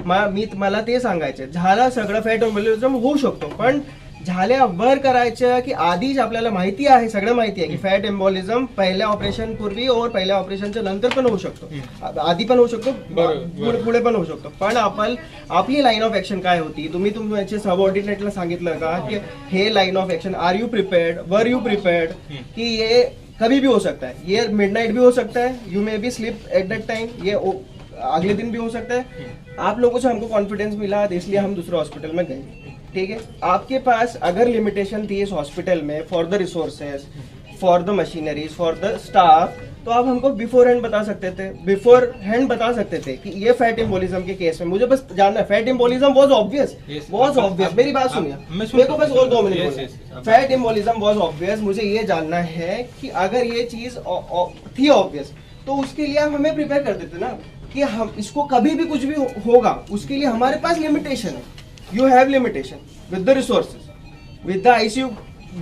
मला ते सांगायचं, झाला सगळं फॅट एम्बोलिझम होऊ शकतो, पण झाल्यावर करायचं की आधीच आपल्याला माहिती आहे, सगळं माहिती आहे की फॅट एम्बोलिझम पहिल्या ऑपरेशन पूर्वी और पहिल्या ऑपरेशनच्या नंतर पण होऊ शकतो, आधी पण होऊ शकतो, पुढे पण होऊ शकतो. पण आपली लाईन ऑफ ऍक्शन काय होती? तुम्ही तुमच्या सबऑर्डिनेटला सांगितलं का की हे line of action, are you prepared, were you prepared, कि ये कभी भी हो सकता है, ये मिडनाइट भी हो सकता है, you may be sleep at that time, ये अगले दिन भी हो सकता है. आप लोगों से हमको कॉन्फिडेंस मिला इसलिए हम दूसरे हॉस्पिटल में गए. ठीक है, आपके पास अगर लिमिटेशन थी इस हॉस्पिटल में for the resources, for the machineries, for the staff, तो आप हमको बिफोर हैंड बता सकते थे, कि ये फैट एम्बोलिज्म के केस में मुझे बस जानना है. फैट एम्बोलिज्म वाज ऑब्वियस. मेरी बात सुनिए, मेरे को बस और 2 मिनट. फैट एम्बोलिज्म वाज ऑब्वियस. मुझे ये जानना है कि अगर ये चीज थी ऑब्वियस तो उसके लिए आप हमें प्रिपेयर कर देते ना, कि हम इसको कभी भी कुछ भी होगा, उसके लिए हमारे पास लिमिटेशन है. You have limitation with the resources, with the ICU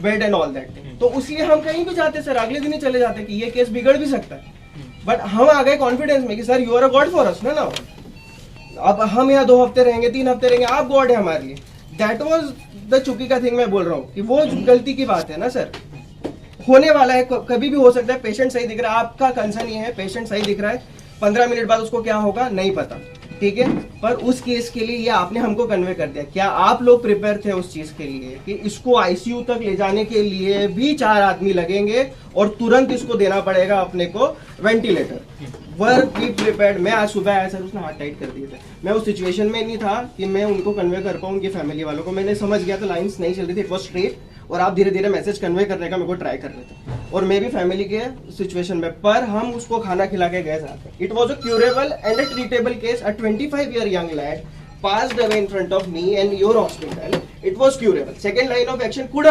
bed and all that. तो उसलिए हम कहीं भी जाते सर, अगले दिन ही चले जाते कि ये केस बिगड़ भी सकता है. बट हम आ गए कॉन्फिडेंस में कि sir you are a God for us ना. अब हम यहाँ 2 हफ्ते रहेंगे, 3 हफ्ते रहेंगे, आप गॉड है हमारे लिए. दैट वाज द चुकी का थिंग. मैं बोल रहा हूँ कि वो गलती की बात है ना सर. होने वाला है, कभी भी हो सकता है. पेशेंट सही दिख रहा है, आपका कंसर्न ये है पेशेंट सही दिख रहा है, 15 मिनट बाद उसको क्या होगा नहीं पता. ठीक है, पर उस केस के लिए ये आपने हमको कन्वे कर दिया. क्या आप लोग प्रिपेयर थे उस चीज के लिए कि इसको आईसीयू तक ले जाने के लिए भी 4 आदमी लगेंगे और तुरंत इसको देना पड़ेगा अपने को वेंटिलेटर? वर बी प्रिपेयर्ड. मैं आज सुबह आया सर, उसने हाथ टाइट कर दिए थे. मैं उस सिचुएशन में नहीं था कि मैं उनको कन्वे कर पाऊँ उनकी फैमिली वालों को. मैंने समझ गया था लाइन्स नहीं चल रही थी, इट वॉज स्ट्रेट, और आप धीरे धीरे मैसेज कन्वे करने का मेरे को ट्राई कर रहे थे, और मैं भी फैमिली के सिचुएशन में. पर हम उसको खाना खिला के गए साथ में. It was a curable end a treatable case. A 25-year young lad passed away in front of me and your hospital. It was curable. Second line of action could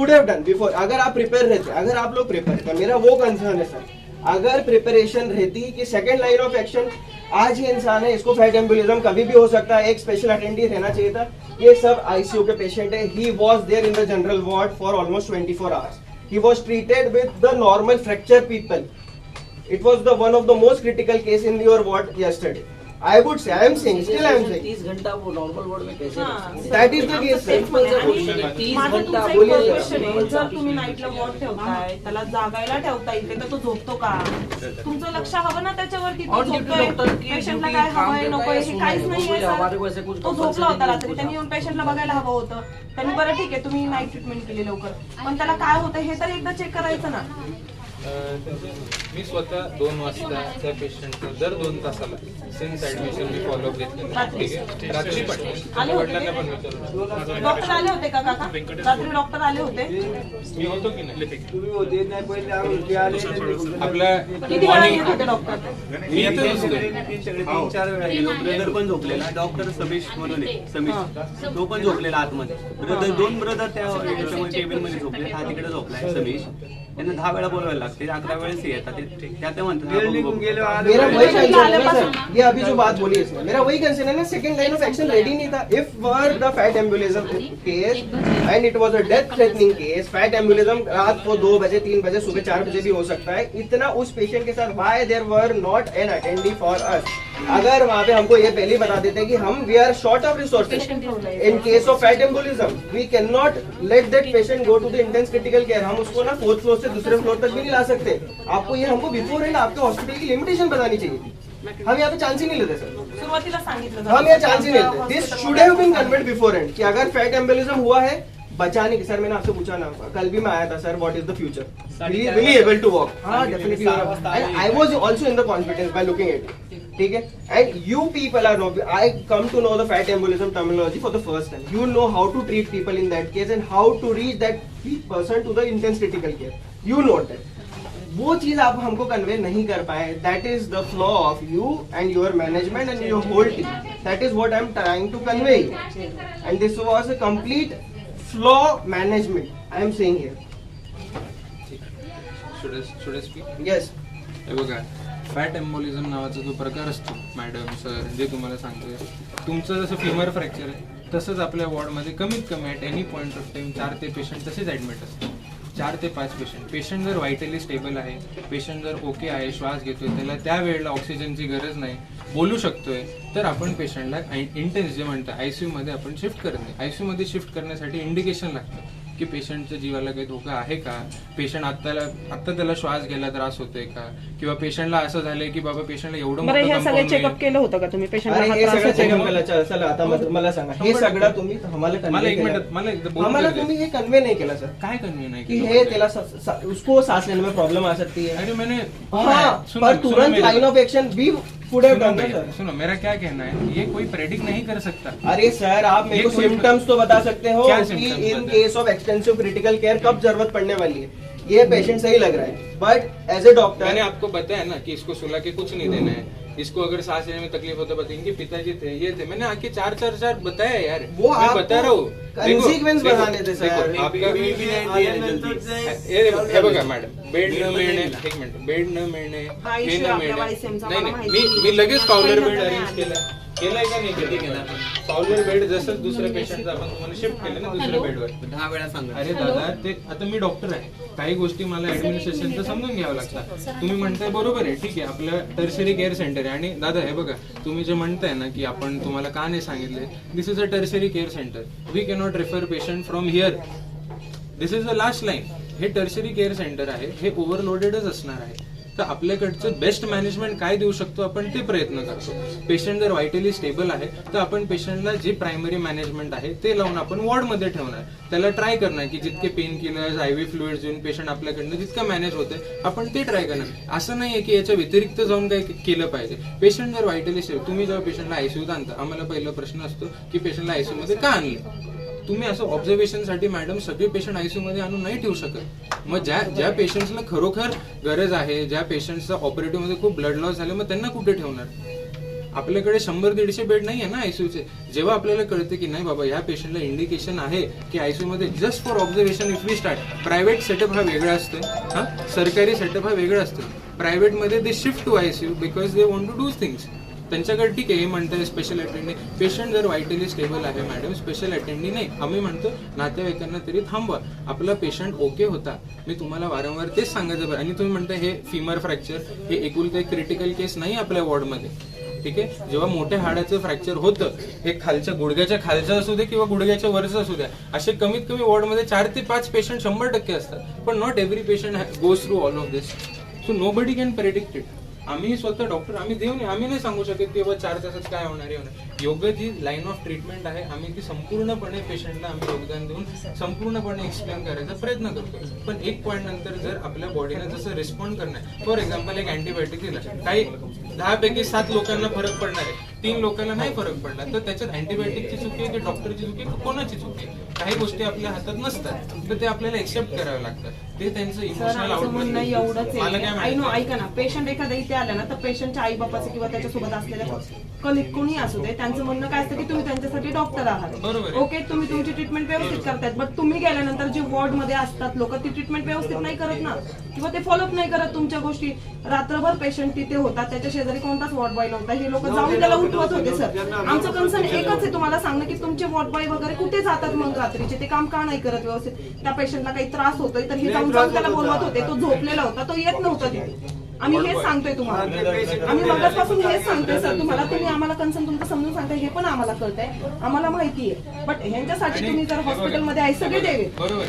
have done before. अगर आप prepare रहते, अगर आप लोग prepare थे, मेरा वो concern है सर. अगर प्रिपरेशन रहती कि सेकंड लाइन ऑफ एक्शन, आज ही इंसान है, इसको फैट एम्बोलिज्म कभी भी हो सकता है, एक स्पेशल अटेंडी रहना चाहिए था. ये सब आईसीयू के पेशेंट है. He was there in the general ward for almost 24 hours. He was treated with the normal fracture people. It was the one of the most critical case in your ward yesterday. I would say, I am saying, still I am saying. 30 घंटा वो normal ward में कैसे रह सकते हैं? That is the case, sir. 30 घंटा बोलिए जर तुम्ही नाईटला वॉर्ड ठेवताय, त्याला जागायला ठेवता इथे, तर तो झोपतो का? तुमचं लक्ष हवं ना त्याच्यावरती. तो झोपतोय, पेशंटला काय हवंय नकोय हे काहीच नाहीये सर. तो झोपला होता रात्री, त्यांनी येऊन पेशंटला बघायला हवं होतं. त्यांनी बरं ठीक आहे तुम्ही नाईट ट्रीटमेंट केली लवकर, पण त्याला काय होतं हे तर एकदा चेक करायचं ना. मी स्वतः 2 वाजता त्या पेशंटचं दर 2 तासाला सिन्स ऍडमिशन मी फॉलोअप घेतलं. रात्री पण आले होते वडिलांना पण विचारलं. डॉक्टर आले होते का काका? रात्री डॉक्टर आले होते? मी होतो की नाही आपल्या किती वेळा येत होते डॉक्टर? मी इथे नसतो. 3-4 वेळा गेलो. ब्रदर पण झोपलेला, डॉक्टर समीश म्हणून आहे, समीश तो पण झोपलेला आतमध्ये. ब्रदर 2 ब्रदर त्या केबिन मध्ये झोपले. हा तिकडे झोपलाय समीश. त्यांना 10 वेळा बोलवायला लागते, 11 वेळेस येतात ते. त्या म्हणतात मेरा वही कंसर्न है सर. ये अभी जो बात बोली इसमें मेरा वही कंसर्न है ना. Second line of action ready नहीं था. If were the fat embolism case end it was a death threatening case, fat embolism रात को 2 बजे, 3 बजे, सुबह 4 बजे भी हो सकता है. इतना उस पेशेंट के साथ why there were not an attendee for us. अगर वहां पे हमको ये पहले बता देते कि हम we are short of resources in case of fat embolism, we can not let that patient go to the intense critical care. हम उसको ना 4th फ्लोर से दूसरे फ्लोर तक भी नहीं ला सकते. आपको ये हमको बिफोर एंड आपके हॉस्पिटल की लिमिटेशन बतानी चाहिए थी. हम यहाँ पे चांस ही नहीं लेते सर. सुरुवातीला सांगितलं हम यहाँ चांस ही नहीं लेते. This should have been conveyed before and कि अगर फैट एम्बोलिज्म हुआ है बचाने की. सर मैंने आपसे पूछा ना, कल भी मैं आया था sir, what is the future, will he able to walk? हाँ definitely. I was also in the confidence by looking at it. ठीक है, and you people are know, I come to know the fat embolism terminology for the first time. You know how to treat people in that case and how to reach that person to the intense critical care. You know that. वो चीज आप हमको convey नहीं कर पाए. That is the flaw of you and your management and your whole team. That is what I am trying to convey, and this was a complete flaw management I am saying here. Should I speak? Yes. हे बघा, fat embolism नावाचा जो प्रकार असतो madam sir जे तुम्हाला सांगतोय, तुमचं जसं फिमर फ्रॅक्चर आहे तसंच आपल्या वॉर्डमध्ये कमीत कमी at any point of time 4 ते पेशंट तसेच ॲडमिट असतात. 4 ते 5 पेशंट जर व्हायटली स्टेबल आहे, पेशंट जर ओके आहे, श्वास घेतोय, त्याला त्या वेळेला ऑक्सिजनची गरज नाही, बोलू शकतोय, तर आपण पेशंटला इंटेन्स जे म्हणतात ICU मध्ये आपण शिफ्ट करत नाही. ICU मध्ये शिफ्ट करण्यासाठी इंडिकेशन लागतं की पेशंटच्या जीवाला काही धोका आहे का, पेशंट आत्ता त्याला श्वास घ्यायला त्रास होतोय का, किंवा पेशंटला असं झालंय की बाबा पेशंटला एवढं बरं, हे मोठं सगळं compound चेकअप नाही. केलं होतं का तुम्ही अरे हे पेशंटला? सगळं चेकअप केलं. चला आता मला सांगा, हे सगळं तुम्ही आम्हाला मला convey एक केलं. मिनिट, मला एकदा बोलू आम्हाला दे. तुम्ही हे कन्वे नाही केलं सर काय कन्व्हे नाही कि केलं हे म्हणजे? त्याला उसको सांस लेने में प्रॉब्लम आ सकती है. अरे मैंने हाँ, सुनो, पर सुनो तुरंत मेरी लाइन बात. ऑफ एक्शन भी फुडे सुनो करना भैया, सर. सुनो, मेरा क्या कहना है, ये कोई प्रेडिक्ट नहीं कर सकता. अरे सर, आप मेरे ये को कोई- सिम्टम्स तो बता सकते हो क्या कि symptoms इन बताए? केस ऑफ एक्सटेंसिव क्रिटिकल केयर कब जरूरत पड़ने वाली है. ये पेशेंट सही लग रहा है, but as a Maine doctor आपको बताया ना कि इसको सुला के कुछ नहीं देना है, इसको अगर सांस लेने में तकलीफ होता बताइए. इनके पिताजी थे, ये थे, मैंने आके चार बताया यार. वो मैं आपको बता रहा हूँ. consequence बताने थे सर. आपका हे बघा मॅडम, बेड न मिळणे, एक मिनिट, बेड न मिळणे, हा हे issue न आपल्या मिळणे, YCM चा नाही मला नाही, माहिती. मी लगेच पावलर बेड पहिल्यांदा अरेंज नाही केला. केलाय का नाही केलं? पावलर बेड जसं दुसऱ्या पेशंटचं आपण तुम्हाला शिफ्ट केलं ना दुसऱ्या बेडवर. 10 वेळा सांगा. अरे दादा, ते आता मी डॉक्टर आहे, काही गोष्टी मला ऍडमिनिस्ट्रेशनचं समजून घ्यावं लागतात. तुम्ही म्हणताय बरोबर आहे, ठीक आहे, आपलं टर्शरी केअर सेंटर आहे. आणि दादा हे बघा, तुम्ही जे म्हणताय ना की आपण तुम्हाला का नाही सांगितले, this is a tertiary care centre, we cannot refer patient from here, this is the last line. हे टर्शरी केअर सेंटर आहे, हे ओव्हरलोडेडच असणार आहे. तर आपल्याकडचं बेस्ट मॅनेजमेंट काय देऊ शकतो आपण ते प्रयत्न करतो. पेशंट जर व्हायटली स्टेबल आहे तर आपण पेशंटला जे प्रायमरी मॅनेजमेंट आहे ते लावून आपण वॉर्डमध्ये ठेवणार, त्याला ट्राय करणार की जितके पेन किलर्स, IV फ्लुइड्स देऊन पेशंट आपल्याकडनं जितकं मॅनेज होते आपण ते ट्राय करणार. असं नाहीये की याच्या व्यतिरिक्त जाऊन काय केलं पाहिजे. पेशंट जर व्हायटली स्टेबल, तुम्ही जेव्हा पेशंटला ICUत आणता, आम्हाला पहिला प्रश्न असतो की पेशंटला ICU मध्ये का आणलं. तुम्ही असं ऑब्झर्वेशन साठी मॅडम सगळे पेशंट ICU मध्ये आणून नाही ठेवू शकत. मग ज्या पेशंट्सला खरोखर गरज आहे, ज्या पेशंटचा ऑपरेटिव्ह मध्ये खूप ब्लड लॉस झाले, मग त्यांना कुठे ठेवणार. आपल्याकडे 100-150 बेड नाही आहे ना ICUचे. जेव्हा आपल्याला कळते की नाही बाबा ह्या पेशंटला इंडिकेशन आहे की ICU मध्ये just for observation if we start. Private setup हा वेगळा असतो, हा सरकारी सेटअप हा वेगळा असतो. प्रायव्हेट मध्ये they shift to ICU because they want to do things. त्यांच्याकडे ठीक आहे, हे म्हणताय स्पेशल अटेंडिंग. पेशंट जर व्हायटली स्टेबल आहे मॅडम, स्पेशल अटेंडिंग नाही. आम्ही म्हणतो नातेवाईकांना तरी थांबवा, आपला पेशंट ओके होता. मी तुम्हाला वारंवार तेच सांगायचं. आणि तुम्ही म्हणताय हे फिमर फ्रॅक्चर, हे एकुलता एक क्रिटिकल केस नाही आपल्या वॉर्डमध्ये, ठीक आहे. जेव्हा मोठ्या हाडाचं फ्रॅक्चर होतं, हे खालच्या गुडघ्याच्या खालचं असू दे किंवा गुडघ्याच्या वरचं असू द्या, असे कमीत कमी वॉर्डमध्ये 4 ते 5 पेशंट 100% असतात. पण not every patient goes through all of this. So nobody can predict it. आम्ही स्वतः डॉक्टर, आम्ही आम्ही नाही सांगू शकत की 4 तासात काय होणार आहे. योग्य जी लाईन ऑफ ट्रीटमेंट आहे, आम्ही ती संपूर्णपणे पेशंटला आम्ही योगदान देऊन संपूर्णपणे एक्सप्लेन करायचा प्रयत्न करतो. पण एक पॉईंट नंतर जर आपल्या बॉडीला जसं रिस्पॉन्ड करणार, फॉर एक्झाम्पल एक अँटीबायोटिक दिला, काही 10 पैकी 7 लोकांना फरक पडणार आहे, 3 लोकांना नाही फरक पडला, तर त्याच्यात अँटीबायोटिकची चुकी आहे की डॉक्टरची चुकी आहे, कोणाची चुकी आहे. काही गोष्टी आपल्या हातात नसतात, तर ते आपल्याला एक्सेप्ट करावे लागतात. ते त्यांचं इमोशनल म्हणणं एवढंच मला काय आहे. माहिती. ऐका ना, पेशंट एखादा इथे आला ना तर पेशंटच्या आई बापाचे किंवा त्याच्यासोबत असलेल्या कोणी असू दे, त्यांचं म्हणणं काय असतं की तुम्ही त्यांच्यासाठी डॉक्टर आहात, बरोबर आहे. ओके, तुम्ही तुमची ट्रीटमेंट व्यवस्थित करतायत, बट तुम्ही गेल्यानंतर जे वॉर्ड मध्ये असतात लोक, ती ट्रीटमेंट व्यवस्थित नाही करत ना, किंवा ते फॉलोअप नाही करत तुमच्या गोष्टी. रात्रभर पेशंट तिथे होता, त्याच्या शेजारी कोणताच वॉर्ड बॉय नव्हता, हे लोक जाऊन त्याला उठवत होते. सर, आमचं कन्सर्न एकच आहे तुम्हाला सांगणं की तुमचे वॉर्ड बॉय वगैरे कुठे जातात मग रात्रीचे, ते काम का नाही करत व्यवस्थित. त्या पेशंटला काही त्रास होतोय तर हे जाऊन त्याला बोलवत होते, तो झोपलेला होता, तो येत नव्हता तिथे. आम्ही हेच सांगतोय तुम्हाला, आम्ही मगाचपासून हेच सांगतोय सर तुम्हाला. तुम्ही आम्हाला कन्सर्न तुमचं समजून सांगताय, हे पण आम्हाला कळतंय, आम्हाला माहिती आहे. बट ह्यांच्यासाठी तुम्ही जर हॉस्पिटलमध्ये आहे सगळे देवे,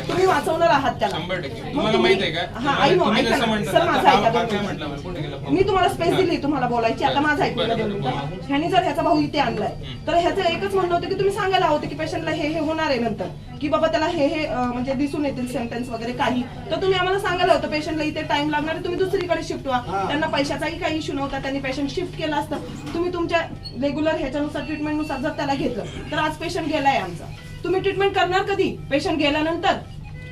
तुम्ही वाचवणार आहात त्याला. 100%. तुम्हाला माहित आहे का? हा, आई नो, तुम्ही ऐका जसं ना म्हणता सर, ना, माझं ऐका काय तुम्ही. म्हटलं मला, कुठे गेला? मी तुम्हाला स्पेस दिली तुम्हाला बोलायची, आता माझं ऐकून घ्या 2 मिनिटं. ह्याने जर ह्याचा भाऊ इथे आणलाय तर ह्याचं एकच म्हणणं होतं की तुम्ही सांगायला होतं की पेशंटला हे होणार आहे नंतर, की बाबा त्याला हे म्हणजे दिसून येतील सेंटेन्स वगैरे काही, तर तुम्ही आम्हाला सांगायला होतं पेशंटला इथे टाइम लागणार आहे, तुम्ही दुसरीकडे शिफ्ट व्हा. त्यांना पैशाचाही काही इश्यू नव्हता, त्यांनी पेशंट शिफ्ट केलं असतं. तुम्ही तुमच्या रेग्युलर ह्याच्यानुसार ट्रीटमेंटनुसार जर त्याला घेतलं तर आज पेशंट गेलाय आमचा. तुम्ही ट्रीटमेंट करणार कधी? पेशंट गेल्यानंतर.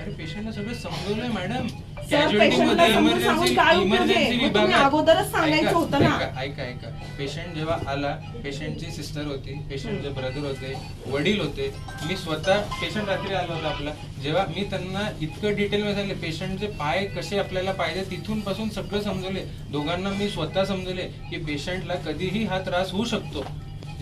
अरे पेशंटला सगळं समजवलंय मॅडम. सर, पेशंटला समजून सांगून काय उपयोग आहे? मग तुम्ही अगोदरच सांगायचं होतं ना. ऐका, पेशंट जेव्हा आला, पेशंटची सिस्टर होती, पेशंटचे ब्रदर होते, वडील होते, मी स्वतः पेशंट रात्री आला होता आपला, जेव्हा मी त्यांना इतकं डिटेल मध्ये सांगितलं, पेशंटचे पाय कसे आपल्याला पाहिजे तिथून पासून सगळं समजवले. दोघांना मी स्वतः समजवले की पेशंटला कधीही हा त्रास होऊ शकतो.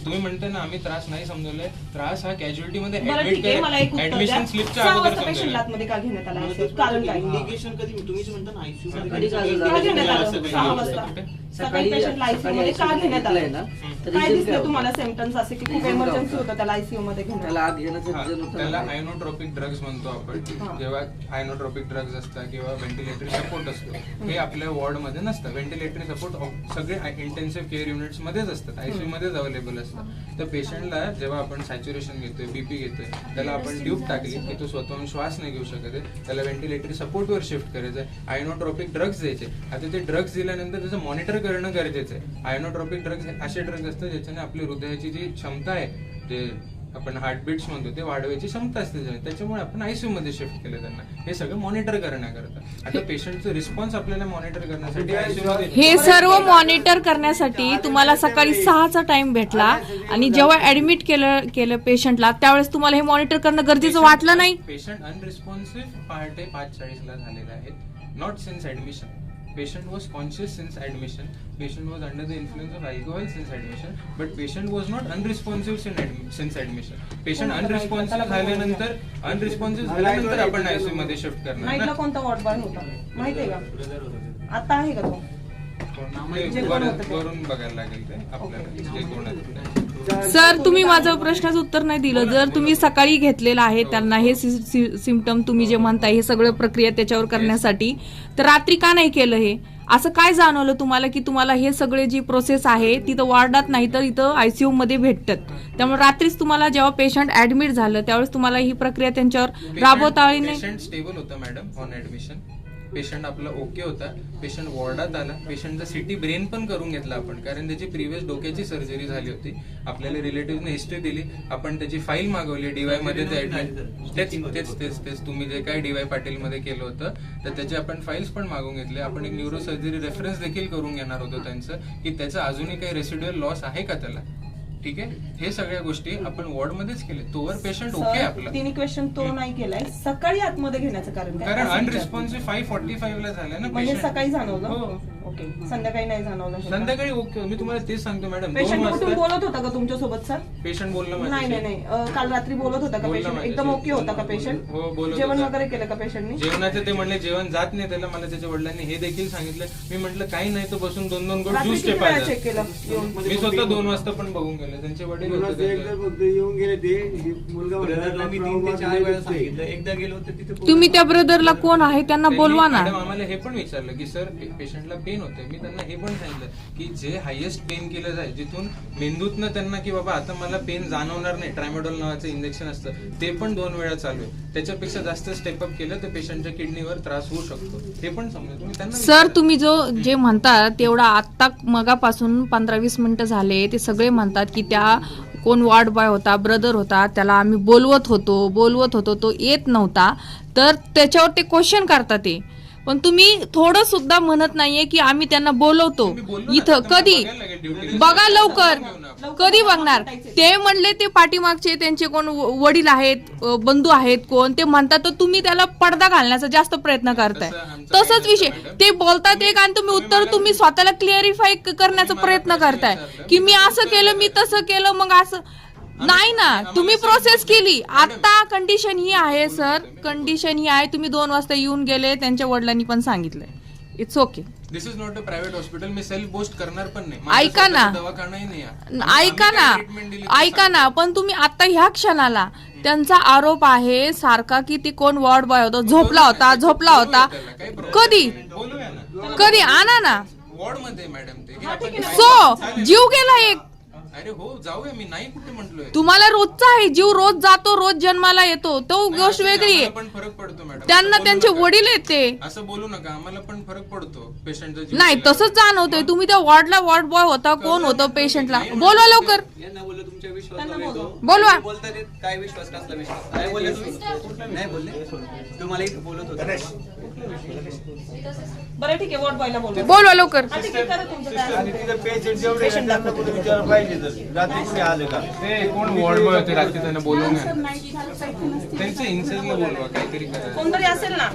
तुम्ही म्हणताय ना आम्ही त्रास नाही समजवलाय, त्रास हा कॅज्युअलिटी मध्ये बरं ठीक आहे, मला एक उत्तर द्या. ऍडमिशन स्लिपच्या 6 अगोदर वाजता पेशंटला समजवलं. आतमध्ये का घेण्यात आला असेल? कारण काय? इंडिकेशन कधी तुम्हीच म्हणता ना ICU मध्ये कधी काय झालं? का घेण्यात आलं? असं काही 6 नाही. वाजता सकाळी सकाळी पेशंटला आयसीयू मध्ये का घेण्यात घेतलंय आलं? ना, तर काय result दिसलं काय तुम्हाला सिम्पटम्स असे की खूप Result इमर्जन्सी काय होतं त्याला आयसीयू मध्ये घेण्यात? त्याला आत घेण्याचं हा, रिझन होतं त्याला ना. आयनोट्रोपिक ड्रग्ज म्हणतो आपण. जेव्हा आयनोट्रोपिक ड्रग्ज असतात किंवा व्हेंटिलेटरी सपोर्ट असतो, हे आपल्या वॉर्ड मध्ये नसतं. व्हेंटिलेटरी सपोर्ट सगळे इंटेन्सिव्ह केअर युनिट्स मध्येच असतात, आयसीयू मध्येच अवेलेबल असतात. तर पेशंटला जेव्हा आपण सॅच्युरेशन घेतोय, बीपी घेतोय, त्याला आपण ट्यूब टाकली की तो स्वतःहून श्वास नाही घेऊ शकत आहे, त्याला व्हेंटिलेटरी सपोर्टवर शिफ्ट करायचं आहे, आयनोट्रोपिक ड्रग्ज द्यायचे. आता ते ड्रग्ज दिल्यानंतर त्याचं मॉनिटर करणं गरजेचं आहे. आयनोट्रोपिक ड्रग्ज असे ड्रग्ज असतात ज्याच्याने आपली हृदयाची जी क्षमता आहे, जे आपण हार्टबीट्स म्हणतो, ते वाढवायची क्षमता असते त्याच्यामुळे आपण आयसीयू मध्ये शिफ्ट केलं त्यांना. हे सगळं मॉनिटर करण्याकरता. आता पेशंटचं रिस्पॉन्स आपल्याला मॉनिटर करण्यासाठी आयसीयू मध्ये हे सर्व मॉनिटर करण्यासाठी तुम्हाला सकाळी 6चा टाइम भेटला आणि जेव्हा ऍडमिट केलं पेशंटला त्यावेळेस तुम्हाला हे मॉनिटर करणं गरजेचं वाटलं नाही? पेशंट अनरिस्पॉन्सिव्ह पहाटे 5:40 झालेले आहेत. Not since admission. Patient was conscious since admission. Patient was under the influence of alcohol since admission. But patient was not unresponsive since admission. Patient unresponsive झाल्यानंतर आपण आयसीयू मध्ये शिफ्ट करणार नाईटला ना. कोणता वॉर्ड बॉय होता माहितीये का? आता आहे का तो? वरून बघायला लागेल ते आपल्याला जे कोण आहे. सर तुम्ही माझं प्रश्नाचं उत्तर नाही दिलं. जर तुम्ही सकाळी घेतलेलं आहे त्यांना हे सिम्पटम तुम्ही जे म्हणताय हे सगळं प्रक्रिया त्याच्यावर करण्यासाठी, तर रात्री का नाही केलं? हे असं काय जाणवलं तुम्हाला की तुम्हाला हे सगळे जी प्रोसेस आहे तिथं वॉर्डात नाही तर इथं आयसीयू मध्ये भेटतात? त्यामुळे रात्रीच तुम्हाला जेव्हा पेशंट ऍडमिट झालं त्यावेळेस तुम्हाला ही प्रक्रिया त्यांच्यावर राबवता आली नाही? पेशंट स्टेबल होता मॅडम ऑन ऍडमिशन. पेशंट आपला ओके होता. पेशंट वॉर्डात आला. पेशंटचा सिटी ब्रेन पण करून घेतला आपण, कारण त्याची प्रिव्हियस डोक्याची सर्जरी झाली होती. आपल्याला रिलेटिव्हने हिस्ट्री दिली, आपण त्याची फाईल मागवली डीवाय मध्ये. तेच तुम्ही जे काय डीवाय पाटील मध्ये केलं होतं तर त्याचे आपण फाईल्स पण मागून घेतले. आपण एक न्यूरो सर्जरी रेफरन्स देखील करून घेणार होतो त्यांचं, की त्याचं अजूनही काही रेसिड्युअल लॉस आहे का त्याला. ठीक आहे, हे सगळ्या गोष्टी आपण वॉर्ड मध्येच केले. तोवर पेशंट ओके आपला. तिने क्वेश्चन तो नाही केलाय. सकाळी आतमध्ये घेण्याचं कारण काय? कारण अनरिस्पॉन्सिव्ह 5:45 ला झालं ना म्हणजे पेशंट. सकाळी जाणवलं? हो. ओके, संध्याकाळी नाही जाणवलं? संध्याकाळी ओके. मी तुम्हाला तेच सांगतो मॅडम. पेशंट कुठून बोलत होता का तुमच्या सोबत सर? पेशंट बोलला नाही माझ्याशी. नाही नाही, काल रात्री बोलत होता का बोलला पेशंट? माझ्याशी. एकदम ओके होता का पेशंट? हो, बोलत जेवण होता. वगैरे केलं का पेशंटनी? जेवणाचं ते म्हणले जेवण जात नाही त्याला. मला त्याच्या वडिलांनी हे देखील सांगितलं. मी म्हटलं काही नाही, तो बसून 2-2 गोट रात्री ज्यूस किती वेळा पाहिजे. चेक केलं येऊन? मी स्वतः 2 वाजता पण बघून गेले. त्यांचे वडील होते त्यांचे. येऊन गेले ते मुलगा ब्रदरला मी 3 ते 4 वेळा सांगितलं. एकदा गेलो तर तिथे तुम्ही त्या ब्रदरला कोण आहे त्यांना बोलवा ना. मॅडम आम्हाला हे पण विचारलं की सर पेशंटला पेन होते. मी त्यांना हे पण सांगितलं की जे हायेस्ट पेन किलर आहे, जिथून मेंदूतनं त्यांना की बाबा आता मला पेन जाणवणार नाही, ट्रायमॅडोल नावाचं इंजेक्शन असतं, ते पण 2 वेळा चालू आहे. त्याच्यापेक्षा जास्त स्टेपअप केलं तर पेशंटच्या किडनीवर त्रास होऊ शकतो. हे पण समजा तुम्ही त्यांना सर तुम्ही जे म्हणता तेवढा आत्ता मगापासून 15-20 मिनिटं झाले ते सगळे म्हणतात की त्या कोण वॉर्ड बॉय होता, ब्रदर होता, त्याला आम्ही बोलवत होतो तो येत नव्हता, तर त्याच्यावर ते क्वेश्चन करतात ते. पण तुम्ही थोडं सुद्धा म्हणत नाहीये की आम्ही त्यांना बोलवतो इथं. कधी बघा लवकर, कधी बघणार? ते म्हणले ते पाठीमागचे त्यांचे कोण वडील आहेत, बंधू आहेत कोण, ते म्हणतात तर तुम्ही त्याला पडदा घालण्याचा जास्त प्रयत्न करताय. तसंच विषय ते बोलतात एक आणि तुम्ही उत्तर तुम्ही स्वतःला क्लिअरिफाय करण्याचा प्रयत्न करताय की मी असं केलं, मी तसं केलं, मग असं नाही ना. तुम्ही प्रोसेस केली. आता कंडिशन ही आहे सर, कंडिशन ही आहे. तुम्ही 2 वाजता येऊन गेले, त्यांच्या वडिलांनी पण सांगितलंय. It's okay. This is not a private hospital. Me self boast करणार पण नाही. ऐका ना, दवाखानाही नाही ऐका ना, पण तुम्ही आता ह्या क्षणाला त्यांचा आरोप आहे सारखा की ते कोण वॉर्ड बॉय होता, झोपला होता. कधी आणा ना वॉर्ड मध्ये मॅडम ते. सो जीव गेला एक. अरे हो, जाऊया. मी नाही कुठे म्हटलोय. तुम्हाला रोजचा आहे जीव, रोज जातो, रोज जन्माला येतो, तो गोष्ट वेगळी आहे. पण फरक पडतो मॅडम. त्यांना त्यांचे वडील येते. असं बोलू नका. आम्हाला पण फरक पडतो पेशंटचा जीव. नाही तसंच जाणवतंय. तुम्ही त्या वॉर्ड बॉय होता, कोण होतं पेशंटला? बोलवा लवकर, यांना बोललो तुमच्या विश्वासावर येतो. बोलवा. बोलतात काय विश्वास, कसला विश्वास? काय बोलले तुम्ही? नाही बोलले. तुम्हाला एक बोलत होता. बरं ठीक आहे, वॉर्ड बॉयला बोलवा लवकर. हा, ठीक आहे, करा तुमचं काय. आणि तिथं पेशंट जेवढे आहेत, त्यांना कुठे विचारायला पाहिजे तर रात्री कुठे आले का ते कोण वॉर्ड बॉय होते रात्री, त्यांना बोलवून त्यांचे इन्सेसला बोलवा, काहीतरी करा. कोणतरी असेल ना.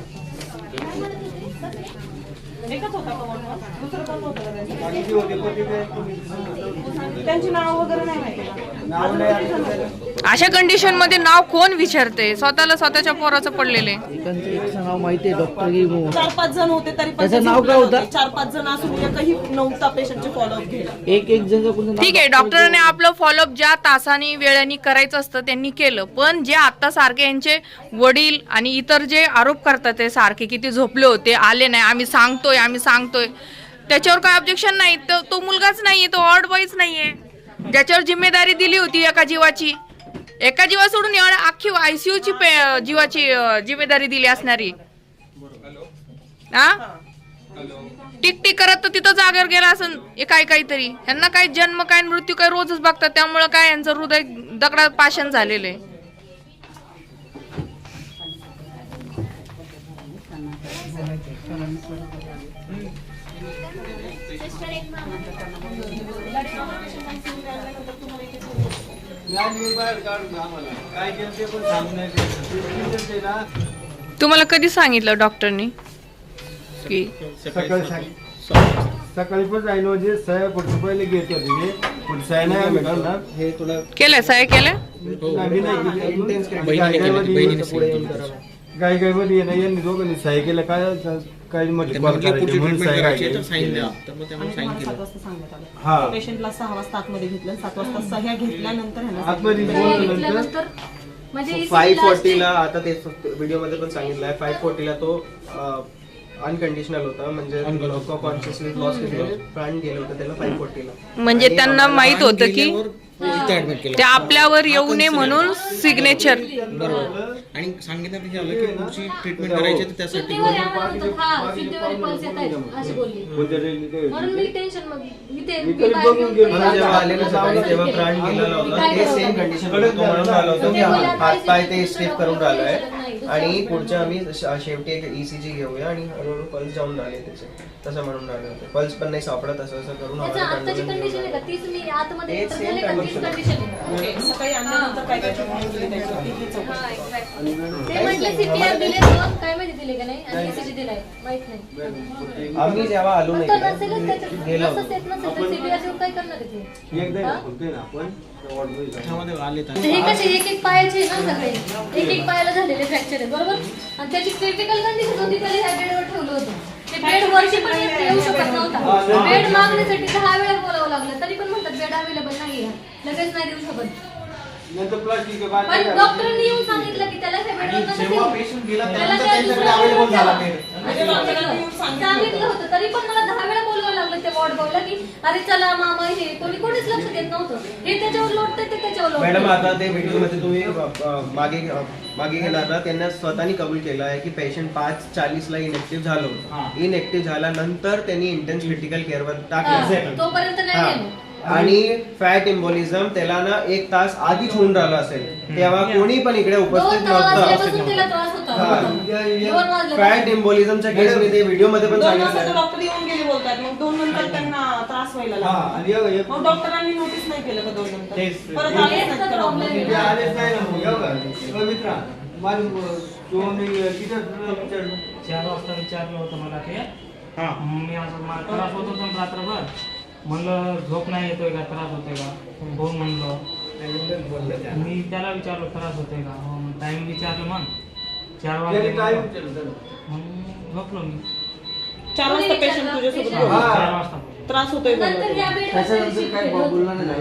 एकच होता का वॉर्डवर? दुसरं कोण होतं का त्यांचं? बाकीचे होते पण ते काय तुम्ही त्यांची नाव वगैरे नाही माहिती का? नाव नाही आठवत. अशा कंडिशन मध्ये नाव कोण विचारते? स्वतःला स्वतःच्या पोराचं पडलेले. नाव माहितीये डॉक्टर 4-5 जण होते तरी पण ते नाव काय होतं? 4-5 जण असून एकही नव्हता पेशंटचे फॉलोअप घ्यायला. एक जण कोणतं ठीक आहे, डॉक्टरांनी आपलं फॉलोअप ज्या तासानी वेळानी करायचं असतं त्यांनी केलं, पण जे आता सारखे यांचे वडील आणि इतर जे आरोप करतात ते सारखे की ते झोपले होते, आले नाही, आम्ही सांगतोय, त्याच्यावर काय ऑब्जेक्शन नाही. तो मुलगाच नाहीये, तो वॉर्ड बॉयच नाहीये ज्याच्यावर जिम्मेदारी दिली होती एका जीवा सोडून अख्खी आयसीयूची जीवाची जिम्मेदारी दिली असणारी. हा टिक करत तर तिथं जागेवर गेला असं काहीतरी. यांना काय जन्म काय मृत्यू काय रोजच बघतात, त्यामुळं काय यांचं हृदय दगडात पाषाण झालेलं आहे. बाहेर काढून आम्हाला काय केलं ते पण सांगू नाही शकत. ना तुम्हाला कधी सांगितलं डॉक्टरनी की सकाळी पण जाईन म्हणजे सह्या पुढचं पहिले घेत होते पण सह्या नाही आम्ही करणार. हे तुला केलंय साय केलंय? आम्ही नाही केली. इंटेन्स केलं. गाय मध्ये येणं यांनी दोघांनी सह्या केलं काय म्हटलं म्हणून सह्या काय केली. आणि मला 7 वाजता सांगण्यात हा. आलं. पेशंटला 6 वाजता आतमध्ये घेतलं, 7 वाजता सह्या घेतल्यानंतर ह्यांना आतमध्ये बोलल्यानंतर म्हणजे 540 ला आता ते व्हिडिओ मध्ये पण सांगितलंय 540 ला तो अनकंडिशनल होता, म्हणजे कॉन्शियसनेस लॉस केले, प्राण गेले होते त्याला 540 ला. म्हणजे त्यांना माहित होतं की ते आपल्यावर येऊ नये म्हणून सिग्नेचर. आणि सांगितलं की पुढची ट्रीटमेंट करायची तर त्यासाठी शुद्धीवर पल्स येत आहेत अशी बोलली. म्हणून मी टेन्शन मध्ये मी मला जेव्हा आलेलं सापडलं तेव्हा प्राण गेलेला होता. ते सेम कंडिशन होतं, तो म्हणून राहिला होता की हात पाय ते स्टिफ करून राहिलाय आणि पुढच्या आम्ही शेवटी एक ECG घेऊया आणि हळूहळू पल्स जाऊन राहिले त्याचे, तसं म्हणून राहिले होते. पल्स पण नाही सापडत, असं करून आताची कंडिशन आहे का तीच मी आतमध्ये तेच एंटर same झाले का तीच condition. कंडिशन आहे. सकाळी आणल्यानंतर काय काय treatment दिली त्याच्यावर ती चौकशी. ते म्हटलं CPR दिले दोन काय माहिती दिले का नाही आणि ECG दिलाय माहित नाही. आम्ही जेव्हा आलो पण नाही तो नसेलच त्याच्यात गेलो नसच येत नसेल तर CPR देऊन काय करणार आहे ते? एकदा होते ना आपण हे कसे एक पायाचे ना सगळे एक पायाला झालेले फ्रॅक्चर आहे बरोबर, आणि त्याची क्रिटिकल कंडिशन होती, त्याला ह्या बेडवर ठेवलं होतं. ते बेड वरती पण येऊ शकत नव्हता. बेड मागण्यासाठी 10 वेळा बोलावं लागलं, तरी पण म्हणतात बेड अवेलेबल नाही आहे, लगेच नाही देऊ शकत. नंतर प्लास्टिक पण डॉक्टरांनी येऊन सांगितलं की त्याला ह्या बेडवर नका देऊ. पेशंट गेला त्याला त्यानंतर त्या त्यांच्याकडे दुसऱ्या अवेलेबल बेडवर झाला ठेवा. बेड. म्हणजे डॉक्टरांनी येऊन सांगितलं होतं, तरी पण मला 10 वेळा बोलवायला लागलं त्या वॉर्ड बॉयला की अरे चला मामा हे कोणीच लक्ष देत नव्हतं. हे त्याच्यावर लोटतंय ते त्याच्यावर मॅडम लोटतंय. आता ते व्हिडिओ मध्ये तुम्ही मागे गेला ना, त्यांना स्वतःनी कबूल केलं आहे की पेशंट 5:40 ला इनॅक्टिव्ह झालं होतं. इनॅक्टिव्ह झाल्यानंतर त्यांनी इंटेन्स क्रिटिकल केअर वर टाकलं तोपर्यंत नाही हा. गेलो. आणि फॅट एम्बोलिझम त्याला ना 1 तास आधीच होऊन राहिला असेल, तेव्हा कोणी पण इकडे उपस्थित 2 वाजल्यापासून नव्हतं. त्याला त्रास होता. हा. 2 वाजल्यापासून. फॅट एम्बोलिझमच्या केस मध्ये व्हिडिओ मध्ये पण 2 वाजता सांगितलं. डॉक्टर येऊन गेले बोलतात, मग 2 नंतर त्यांना त्रास व्हायला हा लागला. आणि मग डॉक्टरांनी नोटीस नाही केलं का 2 नंतर? तेच. परत तेच आलेच तर नाहीत का problem डॉक्टर? ते आलेच नाही ना मग एवढं. मित्रा माझं किती 4 वाजता विचारलं होतं मला ते. मी असं मला त्रास होत होता ना रात्रभर, म्हणलं झोप नाही येतोय का, त्रास होतोय का, हो म्हणलं. मी त्याला विचारलं त्रास होतोय का, हो टाइम विचारलं, मग 4 वाजता मग झोपलो मी. 4 वाजता पेशंट तुझ्यासोबत हा. बोलला. 4 वाजता त्रास होतोय नंतर बोलला. या बेडवर शिफ्ट केलं होतं.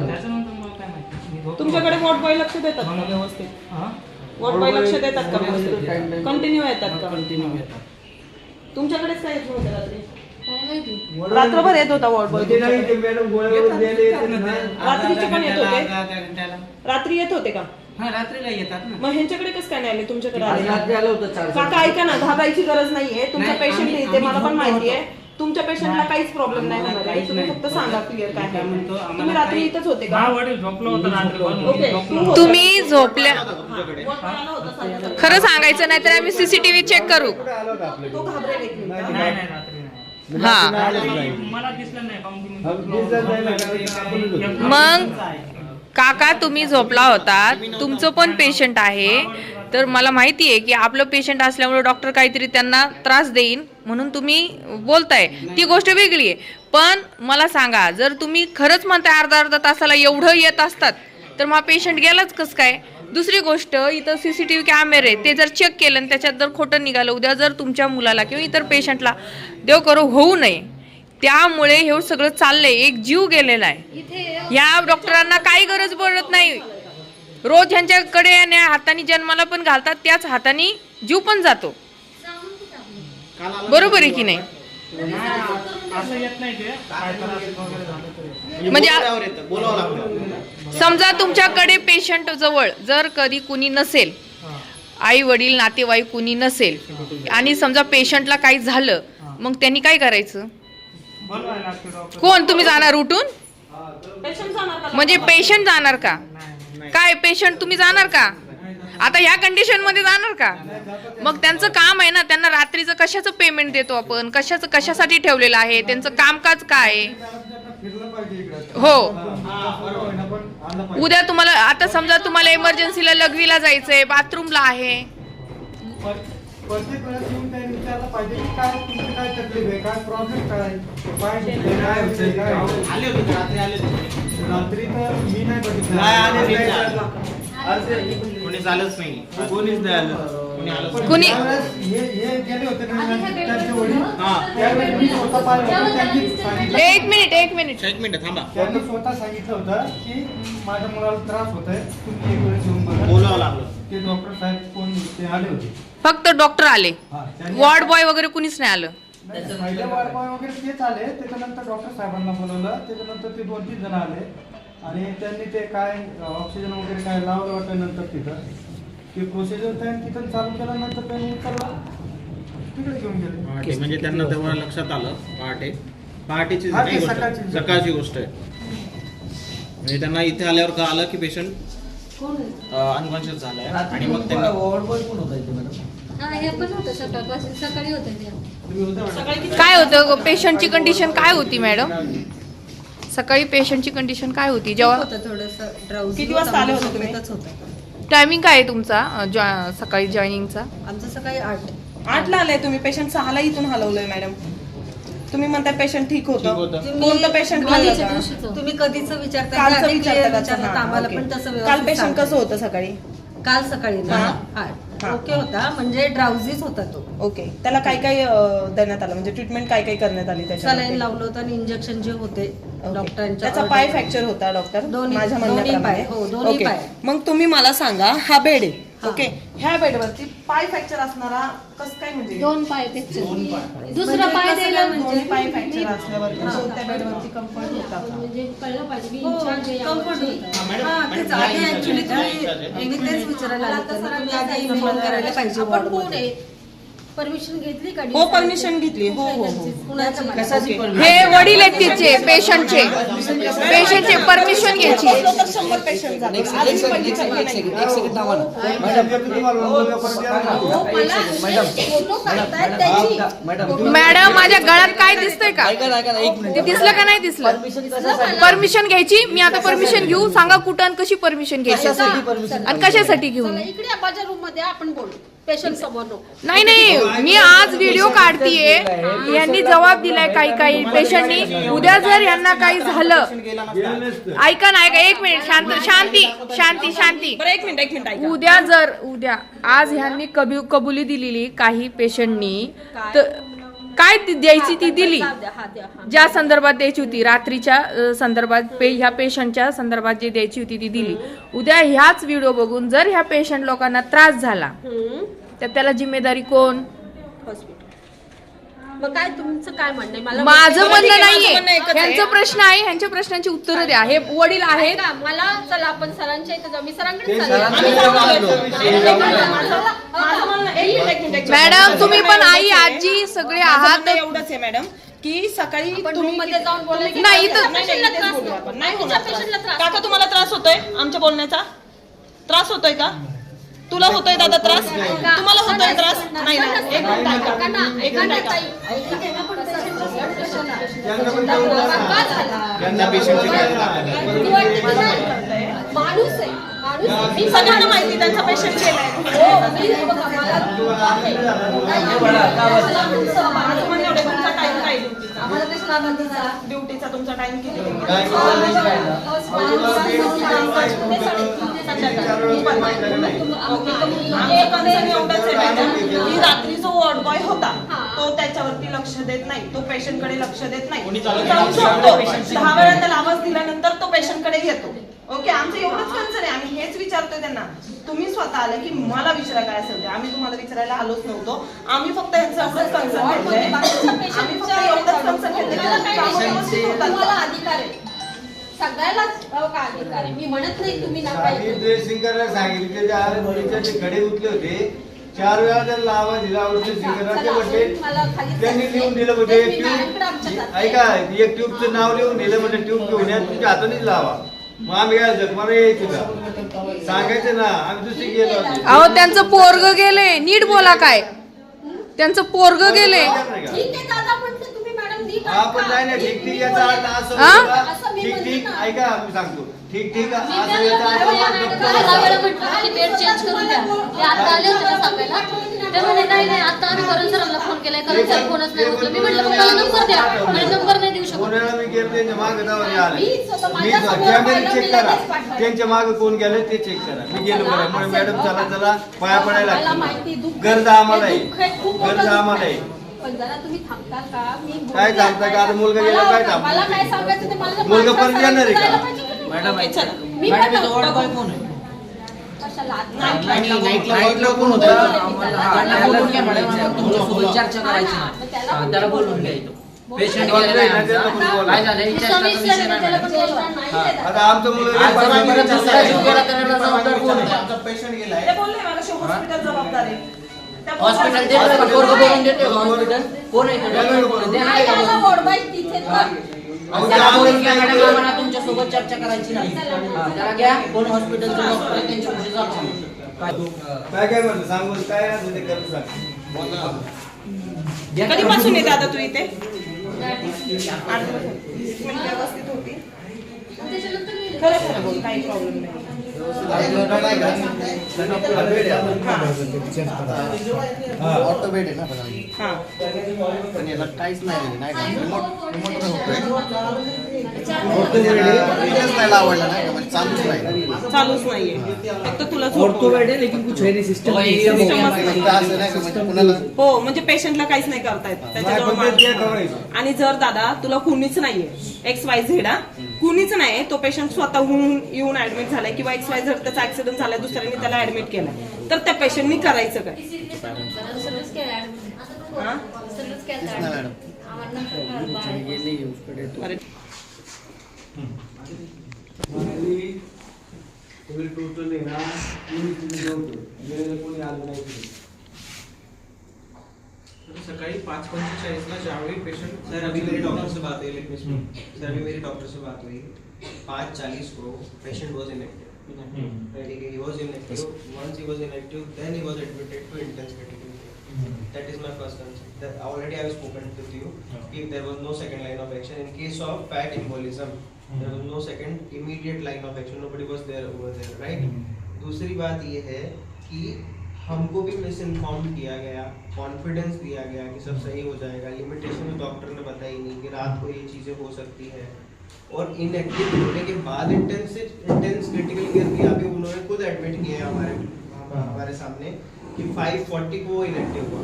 त्याच्यानंतर मला काय माहिती, मी झोपलो. तुमच्याकडे वॉर्ड बॉय लक्ष देतात का व्यवस्थित? हा? वॉर्ड बॉय लक्ष देतात का व्यवस्थित? कंटिन्यू येतात का? तुमच्याकडेच काय येत नव्हतं रात्री? काय माहिती. रात्रभर येत होता वॉर्ड बॉय. ते नाही ते मॅडम गोळ्यावर द्यायला येते ना. रात्रीचे पण येत होते? रात्री येत होते का? हा रात्रीला येतात ना. मग ह्यांच्याकडे कसं काय नाही आले, तुमच्याकडे आज आले? रात्री आलं होतं 4 काका ऐका ना, घाबरायची गरज नाहीये. तुमचा नाही, पेशंट आम्ही- येते, मला पण आम्ही माहिती आहे. झोपलो तुमच्या पेशंटला काहीच प्रॉब्लेम नाही आम्हाला होणार आहे. काहीच तुम्ही नाही. फक्त सांगा क्लिअर काय काय आहे. म्हणतो, आम्हाला तुम्ही रात्री काही- इथंच होते का? हा वडील झोपलो होतो रात्रभर, मग ओके, झोपलो. तू होता. तुम्ही झोपल्या वॉर्ड आला होता सांगा. खरं सांगायचं नाही तर आम्ही CCTV चेक करू. तो घाबरेल एक मिनिट. नाही नाही रात्री नाही. हा मला दिसलं नाही काहून की मी दिसत नाही ना, कारण आपण मग काका तुम्ही झोपला होता, तुमचं पण पेशंट आहे, तर मला माहिती आहे की आपलं पेशंट असल्यामुळे डॉक्टर काहीतरी त्यांना त्रास देईन म्हणून तुम्ही बोलताय ती गोष्ट वेगळी आहे. पण मला सांगा, जर तुम्ही खरंच म्हणताय अर्धा तासाला एवढं येत असतात तर मग पेशंट गेलाच कसं काय? दुसरी गोष्ट, इथं CCTV कॅमेरे ते जर चेक केलं आणि त्याच्यात जर खोटं निघालं, उद्या जर तुमच्या मुलाला किंवा इतर पेशंटला देव करो होऊ नये, त्यामुळे हे सगळं चाललंय. एक जीव गेलेला आहे. इथे या डॉक्टरांना काही गरज पडत नाही. रोज ह्यांच्याकडे हाताने जन्माला पण घालतात, त्याच हाताने जीव पण जातो. बरोबर आहे की नाही? असं येत नाही ते काय त्रास वगैरे झालं तरी. म्हणजे बोलावर येतं, बोलावं लागतं. समजा तुमच्याकडे पेशंट जवळ जर कधी कुणी नसेल, आई वडील नातेवाईक कुणी नसेल, आणि समजा पेशंटला काही झालं, मग त्यांनी काय करायचं? बोलवायला लागतं डॉक्टर. कोण? तुम्ही जाणार उठून? पेशंट जाणार का? म्हणजे पेशंट जाणार का? काय पेशंट तुम्ही जाणार का? आता ह्या कंडिशन मध्ये जाणार का? मग त्यांचं काम आहे ना, त्यांना रात्रीचं कशाचं पेमेंट देतो आपण, कशासाठी ठेवलेलं आहे, त्यांचं कामकाज काय आहे? हो. उद्या तुम्हाला, आता समजा तुम्हाला इमर्जन्सीला लघवीला जायचंय, बाथरूमला आहे, प्रत्येक वेळेस येऊन त्यांनी विचारलं पाहिजे की काय तुमची काय तकलीफ आहे, काय प्रॉब्लेम काय काय होतंय, काय आले होते रात्री, आले होते. रात्री तर मी नाही बघितलं. नाही आले, कोणीच आलंच नाही. कोणीच नाही आलं. कोणी आलं पण कुणी- ज्यावेळेस हे गेले होते ना त्यांचे वडील, हा. त्यावेळेस मी स्वतः पाहिलं होतं. त्यांनी सांगितलं, एक मिनिट एक मिनिट थांबा. त्यांनी स्वतः सांगितलं होतं की माझ्या मुलाला त्रास होत आहे, तुम्ही एक वेळेस येऊन बघा. बोलावं लागलं. ते डॉक्टर साहेब कोण ते आले होते. फक्त डॉक्टर आले, हा, त्यांनी- वॉर्ड बॉय वगैरे कुणीच नाही आलं. नाही, पहिले वार्ड बॉय वगैरे तेच आले, त्याच्यानंतर डॉक्टर साहेबांना बोलवलं, त्याच्यानंतर ते 2-3 जण आले आणि त्यांनी ते काय ऑक्सिजन वगैरे काय लावलं वाटतं. नंतर तिथं ते प्रोसिजर त्यांनी तिथं चालू केल्यानंतर त्यांनी उचलला, तिकडे घेऊन गेले. म्हणजे त्यांना तेव्हा लक्षात आलं पहाटेची हा, ते सकाळची. सकाळची गोष्ट आहे. म्हणजे त्यांना इथे आल्यावर का आलं की पेशंट अनकॉन्शियस झालाय आणि मग त्यांना वॉर्ड बॉय कोण होता इथे मॅडम? हा हे पण होतं सकाळपासून, सकाळी होतं ते. सकाळी किती- काय होतं पेशंटची कंडिशन काय होती मॅडम? सकाळी पेशंटची कंडिशन काय होती जेव्हा? किती वाजता आले होते तुम्ही? टायमिंग काय आहे तुमचा सकाळी जॉईनिंगचा? आमचं सकाळी 8. 8ला आले तुम्ही, पेशंट 6ला इथून हलवलंय मॅडम. तुम्ही म्हणता पेशंट ठीक होतं. कोणतं पेशंट आधीच्या दिवशीचं. तुम्ही कधीच विचारता कालचं आधी विचारता clear का? विचारलं तर हा, आम्हाला ओके. पण तसं काल व्यवस्थित पेशंट कसं सांगा. होतं सकाळी? काल सकाळी ना हा. 8 हा. ओके होता, म्हणजे ड्राउझीच होता तो. ओके. त्याला काय काय देण्यात आलं, म्हणजे ट्रीटमेंट काय काय करण्यात आली सलाईन त्याच्यामध्ये? लावलं होतं आणि इंजेक्शन जे होते ओके. डॉक्टरांच्या त्याचा पाय फ्रॅक्चर होता डॉक्टर दोन्ही- माझ्या दोन्ही म्हणण्याप्रमाणे. पाय, हो, दोन्ही ओके. पाय. मग तुम्ही मला सांगा, हा बेड आहे हा. ओके, ह्या बेडवरती पाय फ्रॅक्चर असणारा कसं काय, म्हणजे 2 पाय फ्रॅक्चर. दुसरा म्हणजे पाय कसं द्यायला काय दोन्ही पाय फ्रॅक्चर असल्यावरती हा. कोणत्या बेडवरती कम्फर्ट होता का? म्हणजे कळलं पाहिजे मी हो, इन्चार्ज आहे comfort यावर्षी. होतं. हा, तेच आधी actually तुम्ही- मी तेच विचारायला आले होते ना, तुम्ही आधी inform करायला पाहिजे आपण ward कोण मध्ये. आहे? परमिशन घेतली का? हो, परमिशन घेतली. हो हो हो. कुणाची? कशाची? हे वडील आहेत तिचे पेशंटचे परमिशन घ्यायची. बसलो तर 100 पेशंट जातात. आधीच पहिली चक्की नाही. एक सेकंड थांबा ना. तुम्हाला बोलवल्यापर्यंत या ना. हो, मला फोटो काढतायत त्याची. मॅडम माझ्या गळ्यात काय दिसतंय का? ऐका ना, एक ते मिनिट. दिसलं का नाही दिसलं? परमिशन कशासाठी? परमिशन घ्यायची. मी आता परमिशन घेऊ, सांगा कुठं आणि कशी परमिशन घ्यायची कशासाठी परमिशन? आणि कशासाठी घेऊ? चला, इकडे माझ्या रूम मध्ये आपण बोलू पेशंट समोर नको. नाही मी आज व्हिडिओ काढतीये. यांनी जबाब दिलाय काही पेशंटनी. उद्या जर यांना काही झालं, ऐका ना, एक मिनिट, शांती. बरं, एक मिनिट ऐका. उद्या आज ह्यांनी कबुली दिलेली काही पेशंटनी, तर काय द्यायची ती दिली. हा द्या, हा. ज्या संदर्भात द्यायची होती, रात्रीच्या संदर्भात ह्या पेशंटच्या संदर्भात जे द्यायची होती ती दिली. उद्या ह्याच व्हिडिओ बघून जर ह्या पेशंट लोकांना त्रास झाला तर त्याला जिम्मेदारी कोण? मग काय तुमचं काय म्हणणं आहे? मला माझं म्हणणं माझं नाहीये. म्हणणं एकच आहे. ह्यांचा प्रश्न आहे, ह्यांच्या प्रश्नांची उत्तरं द्या. हे वडील आहेत. ऐका, मला चला आपण सरांच्या इथे जाऊ. मी सरांकडे माझं म्हणणं एक मिनिट. मॅडम तुम्ही पण आई आजी सगळे माझं आहात. म्हणणं एवढंच आहे मॅडम की सकाळी आपण तुम्ही रूम मध्ये जाऊन बोलले की नाही, इथं- पेशंटला इथेच त्रास बोलू नको. आपण. नाही आधीच्या होणार पेशंटला त्रास. त्रास काका तुम्हाला त्रास होतोय आमच्या बोलण्याचा? त्रास होतोय का? तुला होतोय दादा त्रास? तुम्हाला होतोय त्रास? नाही ना, एक मिनिट ऐका. ऐका ना, ऐका ना ताई. ऐका. आपण पेशंटला पेशंटला यांना पेशंटची काय लागत आहे? माणूस आहे मी सगळ्यांना माहिती त्यांचा पेशंट गेलाय. तुमचा टाइम काय ड्युटीचा तुमचा टाइम किती? रात्री जो वॉर्ड बॉय होता तो त्याच्यावरती लक्ष देत नाही, तो पेशंट कडे लक्ष देत नाही. जाऊ शकतो 10 वेळा त्याला आवाज दिल्यानंतर तो पेशंट कडे येतो. ओके, आमचं एवढंच कन्सर्न आहे. आम्ही हेच विचारतोय त्यांना. तुम्ही स्वतः आलं की मला विचारा काय असेल ते. आम्ही तुम्हाला विचारायला आलोच नव्हतो. आम्ही फक्त यांचं एवढंच कन्सर्न घेतलंय. आम्ही फक्त एवढंच कन्सर्न घेतलंय. तुम्हाला अधिकार आहे सगळ्यालाच का अधिकार आहे. मी म्हणत नाही तुम्ही नका आम्ही ड्रेसिंग करायला सांगितले त्याच्या आत मुलीच्या जे कडे उठले होते 4 वेळा त्यांना आवाज दिला ड्रेसिंग करायचे म्हणजे त्यांनी लिहून दिलं म्हणजे ट्यूब ऐका एक ट्यूबचं नाव लिहून दिलं म्हणजे ट्यूब घेऊन या तुमच्या हातानेच लावा. मग आम्ही काय जखमाला यायची का सांगायचं ना आम्ही दुसरी गेलो. अहो त्यांचं पोरग गेले, नीट बोला काय त्यांचं पोरग गेले. ठीक आहे दादा म्हणते तुम्ही मॅडम नीट आपण नाही ना ठीक ठीक याचा अर्थ असं होता. ठीक ठीक ऐका मी सांगतो ठीक ठीक असं याचा अर्थ बेड चेंज करून द्या. ते आता आले होते ना सांगायला. ते म्हणे नाही आता आम्ही करण सरांना फोन केलाय, करण सर फोनच नाही उचलला. मी म्हटलं मला नंबर द्या, मला नंबर नाही देऊ शकत. कोणाला मी गेलो त्यांच्या मागे जाऊन आले मी कॅमेरे चेक करा त्यांच्या मागे कोण गेले ते चेक करा. मी गेलो बरं म्हणून मॅडम चला चला पाया पडायला लागतो. गरज आम्हाला आहे, गरज आम्हाला आहे. पण जरा तुम्ही थांबता का? मी काय थांबता का? आता मुलगा गेला काय थांबता? मला काय सांगायचं ते मला मुलगा परत येणार आहे का? मॅडम मी मॅडम इथं वॉर्ड बॉय कोण आहे? कशाला नाईटला कोण होतं? त्यांना बोलून घ्या मॅडम, तुमच्यासोबत चर्चा करायची ना. त्याला बोलून घ्या इथं. पेशंट गेलेला आहे आमचा. काय झालं विचार विषय नाही मॅडम. आता आमचं मुलगा आज परत दुसरा जीव गेला तर याला जबाबदार कोण आहे? पेशंट गेलाय ते बोलले मला हॉस्पिटल जबाबदार आहे. त्या हॉस्पिटल देतो का? पोरगं बोलून देतो का हॉस्पिटल? कोण आहे इथं? दे ना का बोलून? वॉर्ड बाय तिथे त्याला बोलून घ्या मॅडम, आम्हाला तुमच्यासोबत चर्चा करायची नाही. त्याला घ्या कोण हॉस्पिटलचं डॉक्टर आहे त्यांच्याकडे जाऊ. काय काय म्हणतो सांगू काय असं ते करून सांग. कधीपासून येते आता तू इथे? 8 दिवस व्यवस्थित होती. खरं खरं बोल, काही प्रॉब्लेम नाही. ऑटोमेट आहे ना हा पण याला काहीच नाही आवडला नाही म्हणजे चालूच नाही चालूच नाहीये, फक्त तुला ऑर्थो बेड है लेकिन कुछ है नहीं सिस्टम. हो म्हणजे पेशंटला काहीच नाही करता येत त्याच्याजवळ. आणि जर दादा तुला कुणीच नाहीये XYZ कुणीच नाही, तो पेशंट स्वतःहून येऊन ऍडमिट झालाय किंवा XYZ त्याचा ऍक्सिडेंट झालाय दुसऱ्याने त्याला ऍडमिट केलाय, तर त्या पेशंटनी करायचं काय? अरे टोटल ना कोणी आलं नाही. सकाळी 5:45 ज्यावेळी पेशेंट सर अभी मेरे डॉक्टर से बात हुई सर अभी मेरी डॉक्टर से बात हुई 5:40 को पेशेंट वाज inactive. He was inactive. Once he was inactive, then he was admitted to intense critical care. That is my first concern. That already I have spoken with you. If there was no second line of action in case of fat embolism, there was no second immediate line of action. Nobody was there over there, right? दूसरी बात ये है कि हमको भी miss inform KIA गया, confidence दिया गया कि सब सही हो जाएगा. लिमिटेशन डॉक्टर ने बताई नहीं कि रात को ये चीज़ें हो सकती है. और इनएक्टिव होने के बाद इंटेंस क्रिटिकल केयर दिया भी उन्होंने खुद एडमिट किया हमारे सामने कि 5:40 को इनएक्टिव हुआ.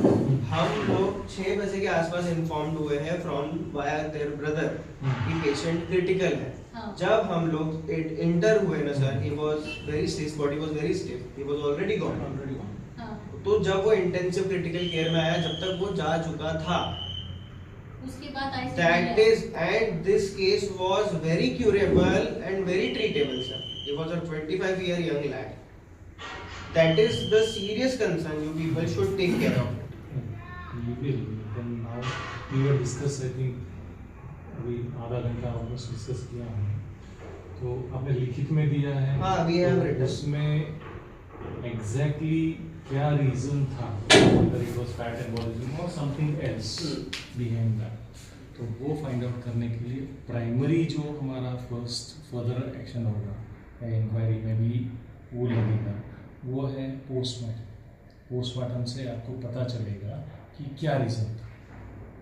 हम लोग 6 बजे के आसपास इन्फॉर्म्ड हुए हैं फ्रॉम वाया देयर ब्रदर कि पेशेंट क्रिटिकल है. जब हम लोग इंटर हुए ना sir, he was very stiff, body was very stiff, he was already gone. तो जब वो इंटेंसिव क्रिटिकल केयर में आया, जब तक वो जा चुका था, उसके बाद that is, and this case was very curable and very treatable, sir. He was a 25-year young lad. That is the serious concern you people should take care of. We will. Then now we will discuss. I think अभी आधा घंटा almost discuss KIA हमने. तो आपने लिखित में दिया है. हाँ, we have written. उसमें exactly क्या रीजन था, whether it was fat embolism or something else behind that. तो वो फाइंड आउट करने के लिए प्राइमरी जो हमारा फर्स्ट फर्दर एक्शन होगा इंक्वायरी में भी वो पोस्टमार्टम से आपको पता चलेगा कि क्या रीज़न था,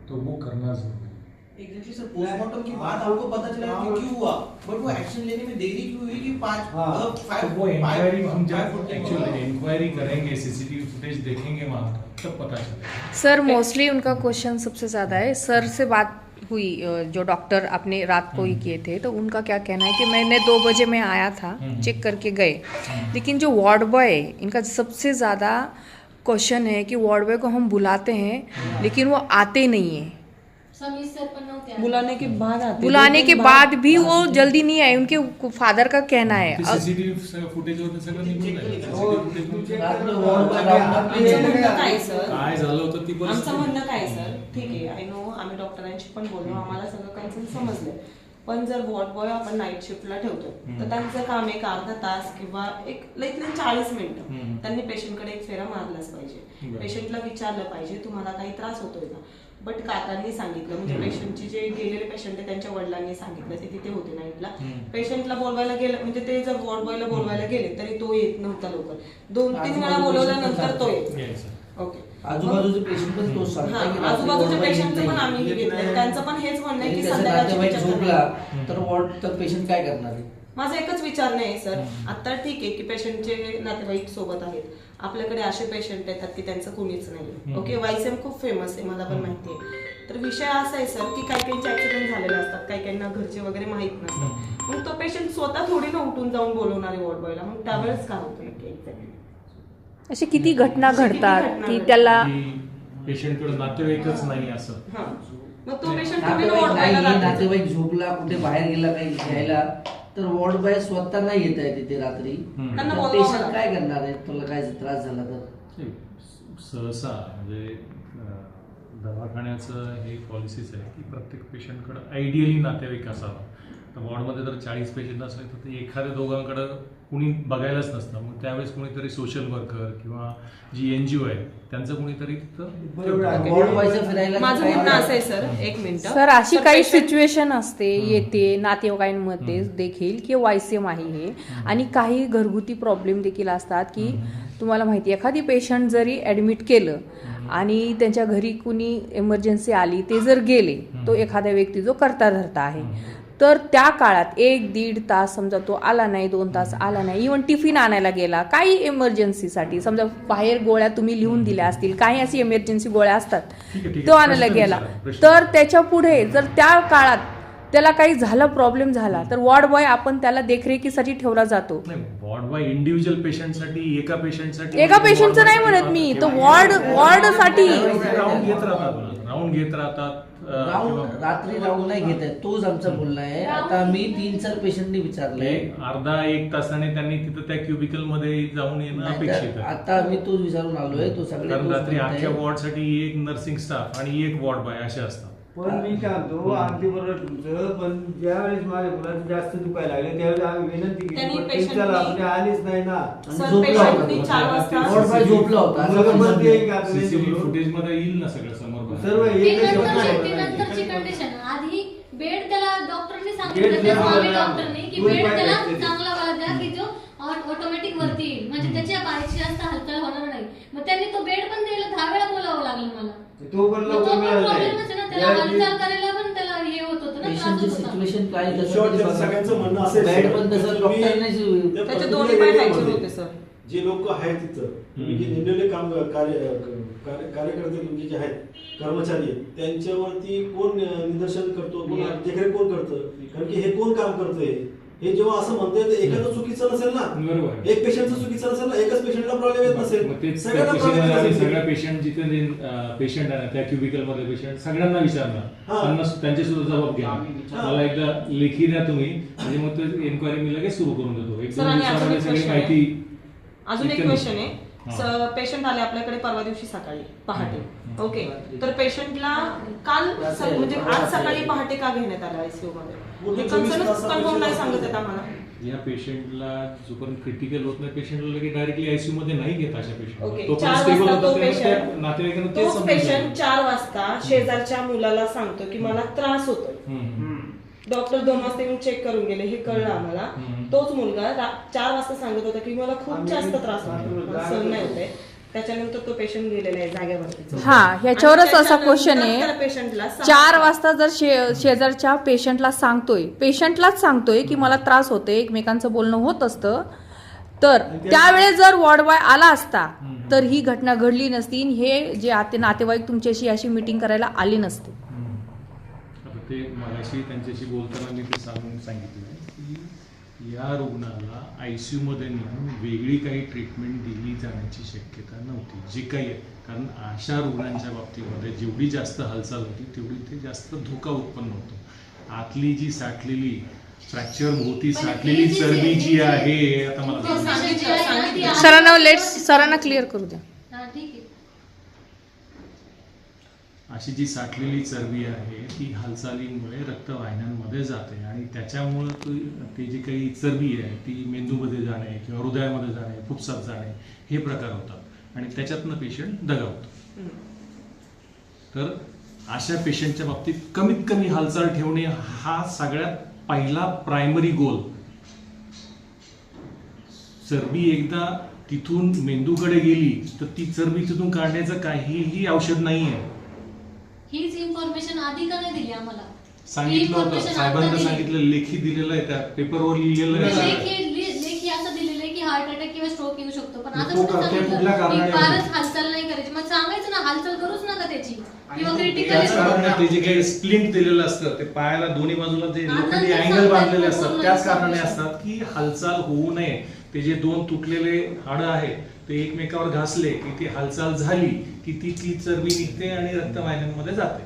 तो वो करना ज़रूरी है। एग्जैक्टली सर, पोस्टमार्टम के बाद आपको पता चला कि क्यों हुआ, बट वो एक्शन लेने में देरी क्यों हुई कि वो इंक्वायरी हम जब एक्चुअली इंक्वायरी करेंगे, सीसीटीवी फुटेज देखेंगे वहाँ का, तब पता चलेगा। सर मोस्टली उनका क्वेश्चन सबसे ज़्यादा है, सर से बात हुई जो डॉक्टर आपने रात को ही किए थे, तो उनका क्या कहना है कि मैंने 2 बजे में आया था, चेक करके गए, लेकिन जो वार्ड बॉय है इनका सबसे ज़्यादा क्वेश्चन है कि वार्ड बॉय को हम बुलाते हैं लेकिन वो आते नहीं हैं, समीर सर पण नव्हते. बुलाने के बाद आते, बुलाने के बाद भी वो जल्दी नहीं आए, उनके फादर का कहना है। सीसीटीव्ही फुटेज वरती सगळं निघून काय सर, काय झालं होतं ती आमचं म्हणणं काय सर, ठीक आहे, आय नो आम्ही डॉक्टरांशी पण बोललो, आम्हाला सगळं कन्सर्न समजलंय, पण जर वॉर्ड बॉय आपण नाईट शिफ्टला ठेवतो तर त्यांचं काम एक अर्धा तास किंवा एक लईत 40 मिनिटं त्यांनी पेशंटकडे एक फेरा मारलाच पाहिजे, पेशंटला विचारलं पाहिजे तुम्हाला काही त्रास होतोय का. बट काकांनी सांगितलं, म्हणजे पेशंटचे जे गेलेले पेशंट आहे त्यांच्या वडिलांनी सांगितलं, ते तिथे होते नाईटला, पेशंटला बोलवायला गेलं, म्हणजे ते जर वॉर्ड बॉयला बोलवायला गेले तरी तो येत नव्हता लवकर, 2-3 वेळा बोलवल्यानंतर तो येत. ओके, आजूबाजूचे पेशंट पण तोच सांगतात की आजूबाजूच्या पेशंटचं पण आम्ही घेतलं, त्यांचं पण हेच म्हणणं आहे की नातेवाईक झोपला संध्याकाळची तर वॉर्ड तर पेशंट काय करणार आहे. माझा एकच विचार नाही सर, आता ठीक आहे की पेशंटचे नातेवाईक सोबत आहेत, आपल्याकडे असे पेशंट येतात की त्यांचं कोणीच नाही. ओके, वायसेम खूप फेमस आहे, मला पण माहिती आहे. तर विषय असा आहे सर की काही काहींचे ऍक्सिडेंट झालेले असतात, काही काहींना घरचे वगैरे माहित नसतात, मग तो पेशंट स्वतः थोडी ना उठून जाऊन बोलवणार आहे वॉर्ड बॉयला, मग त्यावेळेस काय होतं नक्की एक्झॅक्टली. अशी किती घटना घडतात की त्याला पेशंटकडे नातेवाईकच नाही असं. मग तो पेशंट थोडी ना वॉर्ड बॉयला जातो. नातेवाईक झोपला, कुठे बाहेर गेला काही घ्यायला, तर वॉर्ड बॉय स्वतः नाही येत आहे तिथे रात्री, पेशंट काय करणार आहे, तुला काय त्रास झाला तर. सहसा म्हणजे दवाखान्याचं हे पॉलिसीच आहे की प्रत्येक पेशंटकडं आयडियली नातेवाईक असावा. तर वॉर्डमध्ये जर 40 पेशंट असले तर ते एखाद्या दोघांकडं कुणी बघायलाच नसतं, मग त्यावेळेस कोणीतरी सोशल वर्कर किंवा जी NGO आहे त्यांचं कोणीतरी माझं म्हणणं असं आहे सर, एक मिनिट सर, अशी काही सिच्युएशन असते येते नातेवाईकांमध्ये देखील की YCM आहे हे, आणि काही घरगुती प्रॉब्लेम देखील असतात की तुम्हाला माहिती एखादी पेशंट जरी ऍडमिट केलं आणि त्यांच्या घरी कुणी इमर्जन्सी आली, ते जर गेले, तो एखाद्या व्यक्ती जो करता धरता आहे, तर त्या काळात 1-1.5 तास समजा तो आला नाही, 2 तास आला नाही, इव्हन टिफिन आणायला गेला, काही इमर्जन्सीसाठी समजा बाहेर गोळ्या तुम्ही लिहून दिल्या असतील, काही अशी इमर्जन्सी गोळ्या असतात, तो आणायला गेला, तर त्याच्या पुढे जर त्या काळात त्याला काही झाला, प्रॉब्लेम झाला, तर वॉर्ड बॉय आपण त्याला देखरेखीसाठी ठेवला जातो. वॉर्ड बॉय इंडिव्हिज्युअल पेशंटसाठी, एका पेशंटचं नाही म्हणत मी, तो वॉर्डसाठी राऊंड घेत राहतात. रात्री राऊंड नाही घेत आहे, तोच आमचा बोलणं आहे. आता मी 3-4 पेशंटनी विचारलंय, अर्धा-1 तासाने त्यांनी तिथं त्या क्युबिकल मध्ये जाऊन येणं अपेक्षित आहे. आता मी तोच विचारून आलोय, तो सगळे रात्री अख्ख्या वॉर्डसाठी एक नर्सिंग स्टाफ आणि एक वॉर्ड बॉय असे असतात. पण मी काय म्हणतो, अगदी बरोबर तुमचं, पण ज्यावेळेस माझ्या मुलाचं जास्त दुखायला लागले त्यावेळेस आम्ही विनंती केली, पण त्याला आपण आलीच नाही ना, झोपला होता. सीसीटीव्ही फुटेज मध्ये येईल ना सगळं समोर सर्व नंतरची कंडिशन, आधी बेड त्याला डॉक्टरने सांगितलं, डॉक्टरने की बेड त्याला चांगला वाला द्या की जो ऑटोमॅटिक वरती येईल, म्हणजे त्याच्या पायाची जास्त हालचाल होणार नाही. मग त्यांनी तो बेड पण द्यायला 10 वेळा बोलावं लागलं मला. तो पण प्रॉब्लेमच आहे ना, त्याला हालचाल करायला पण त्याला हे होत होतं ना, त्रास होत होता. सिच्युएशन काय सगळ्यांचं म्हणणं असेल, त्याचे दोन्ही पाय फ्रॅक्चर होते सर. जे लोक आहेत तिथं, तुम्ही जे नेमलेले कार्यकर्ते तुमचे जे आहेत, कर्मचारी आहेत, त्यांच्यावरती कोण निदर्शन करतो, कोण देखरेख कोण करतं, कारण की हे कोण काम करतंय, हे जेव्हा असं म्हणतोय तर एखादं चुकीचं नसेल ना, बरोबर, एक पेशंटचं चुकीचं नसेल ना, एकच पेशंटला प्रॉब्लेम येत नसेल, सगळ्या पेशंट जिथे पेशंट आहे त्या क्युबिकल मध्ये पेशंट सगळ्यांना विचारणार, त्यांना त्यांचे सुद्धा जबाब घ्या, मला एकदा लेखी द्या तुम्ही, म्हणजे मग ते एन्क्वायरी मी लगेच सुरू करून देतो. 1-2 दिवसामध्ये सगळी माहिती. अजून एक क्वेश्चन आहे, पेशंट आले आपल्याकडे परवा दिवशी सकाळी पहाटे, ओके, तर पेशंटला काल म्हणजे आज सकाळी पहाटे का घेण्यात आलं ICU मध्ये, हे कन्फर्म नाही सांगत आहेत आम्हाला. या पेशंटला जोपर्यंत क्रिटिकल होत नाही, पेशंटला लगेच डायरेक्टली ICU मध्ये नाही घेत अशा पेशंट. ओके, 4 वाजता तोच पेशंट 4 वाजता शेजारच्या मुलाला सांगतो की मला त्रास होतोय, डॉक्टर 2 वाजता येऊन चेक करून गेले, हे कळलं आम्हाला. तोच मुलगा 4 वाजता सांगत होता की मला खूप जास्त त्रास होतो, सहन नाही होते. त्याच्यानंतर तो पेशंट गेलेला आहे जागेवरती. हा, ह्याच्यावरच असा क्वेश्चन त्या आहे. पेशंटला 4 वाजता जर शेजारच्या पेशंटलाच सांगतोय की मला त्रास होते, एकमेकांचं बोलणं होत असतं, तर त्यावेळेस जर वॉर्ड बॉय आला असता तर ही घटना घडली नसती. हे जे नातेवाईक तुमच्याशी अशी मीटिंग करायला आली नसते. आता ते मगाशी त्यांच्याशी बोलताना मी ते सांगितलं की या रुग्णाला ICU मध्ये नेऊन वेगळी काही ट्रीटमेंट दिली जाण्याची शक्यता नव्हती, जी काही आहे. कारण अशा रुग्णांच्या बाबतीमध्ये जेवढी जास्त हालचाल होती तेवढी ते जास्त धोका उत्पन्न होतो. आतली जी साठलेली फ्रॅक्चर भोवती साठलेली चरबी जी आहे, आता मला सरांना क्लिअर करू द्या. अशी जी साठलेली चरबी आहे ती हालचालीमुळे रक्तवाहिन्यांमध्ये जाते आणि त्याच्यामुळे ते जी काही चरबी आहे ती मेंदूमध्ये जाणे किंवा हृदयामध्ये जाणे, फुफ्सात जाणे हे प्रकार होतात आणि त्याच्यातनं पेशंट दगावतो. तर अशा पेशंटच्या बाबतीत कमीत कमी हालचाल ठेवणे हा सगळ्यात पहिला प्रायमरी गोल. चरबी एकदा तिथून मेंदूकडे गेली तर ती चरबी तिथून काढण्याचं काहीही औषध नाहीये. हीच इन्फॉर्मेशन आधी का नाही दिली आम्हाला? सांगितलं होतं, साहेबांना सांगितलं, लेखी दिलेलं आहे, त्या पेपरवर लिहिलेलं आहे. लेखी असं दिलेलं आहे की हार्ट अटॅक किंवा स्ट्रोक येऊ शकतो, पण आता तो कुठे कुठल्या कारणाने सांगितलं फारच हालचाल नाही करायची. मग सांगायचं ना, हालचाल करूच नका त्याची, किंवा त्याच कारणाने ते जे काही स्प्लिंट दिलेलं असतं ते पायाला दोन्ही बाजूला जे लोखंडी अँगल बांधलेले असतात त्याच कारणाने असतात की हालचाल होऊ नये. ते जे 2 तुटलेले हाडं आहेत ते एकमेकावर घासले की ती हालचाल झाली की ती चरबी निघते आणि रक्तवाहिन्यांमध्ये जाते.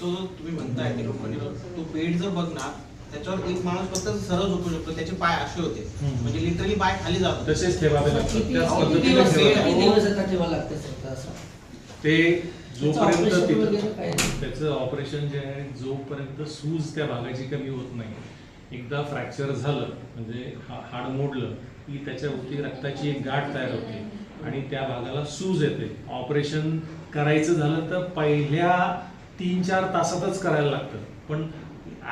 तो जो तुम्ही म्हणताय ते लोखंडी तो बेड जर बघणार त्याच्यावर एक माणूस फक्त सरळ झोपू शकतो, त्याचे पाय असे होते, म्हणजे लिटरली पाय खाली जातो. तसेच ठेवावे लागतात, त्याच पद्धतीने ठेवावे लागतात. ते जोपर्यंत त्याचं ऑपरेशन जे आहे जोपर्यंत सूज त्या भागाची कमी होत नाही, एकदा फ्रॅक्चर झालं म्हणजे हाड मोडलं की त्याच्यावरती रक्ताची एक गाठ तयार होते आणि त्या भागाला सूज येते. ऑपरेशन करायचं झालं तर पहिल्या 3-4 तासातच करायला लागतं, पण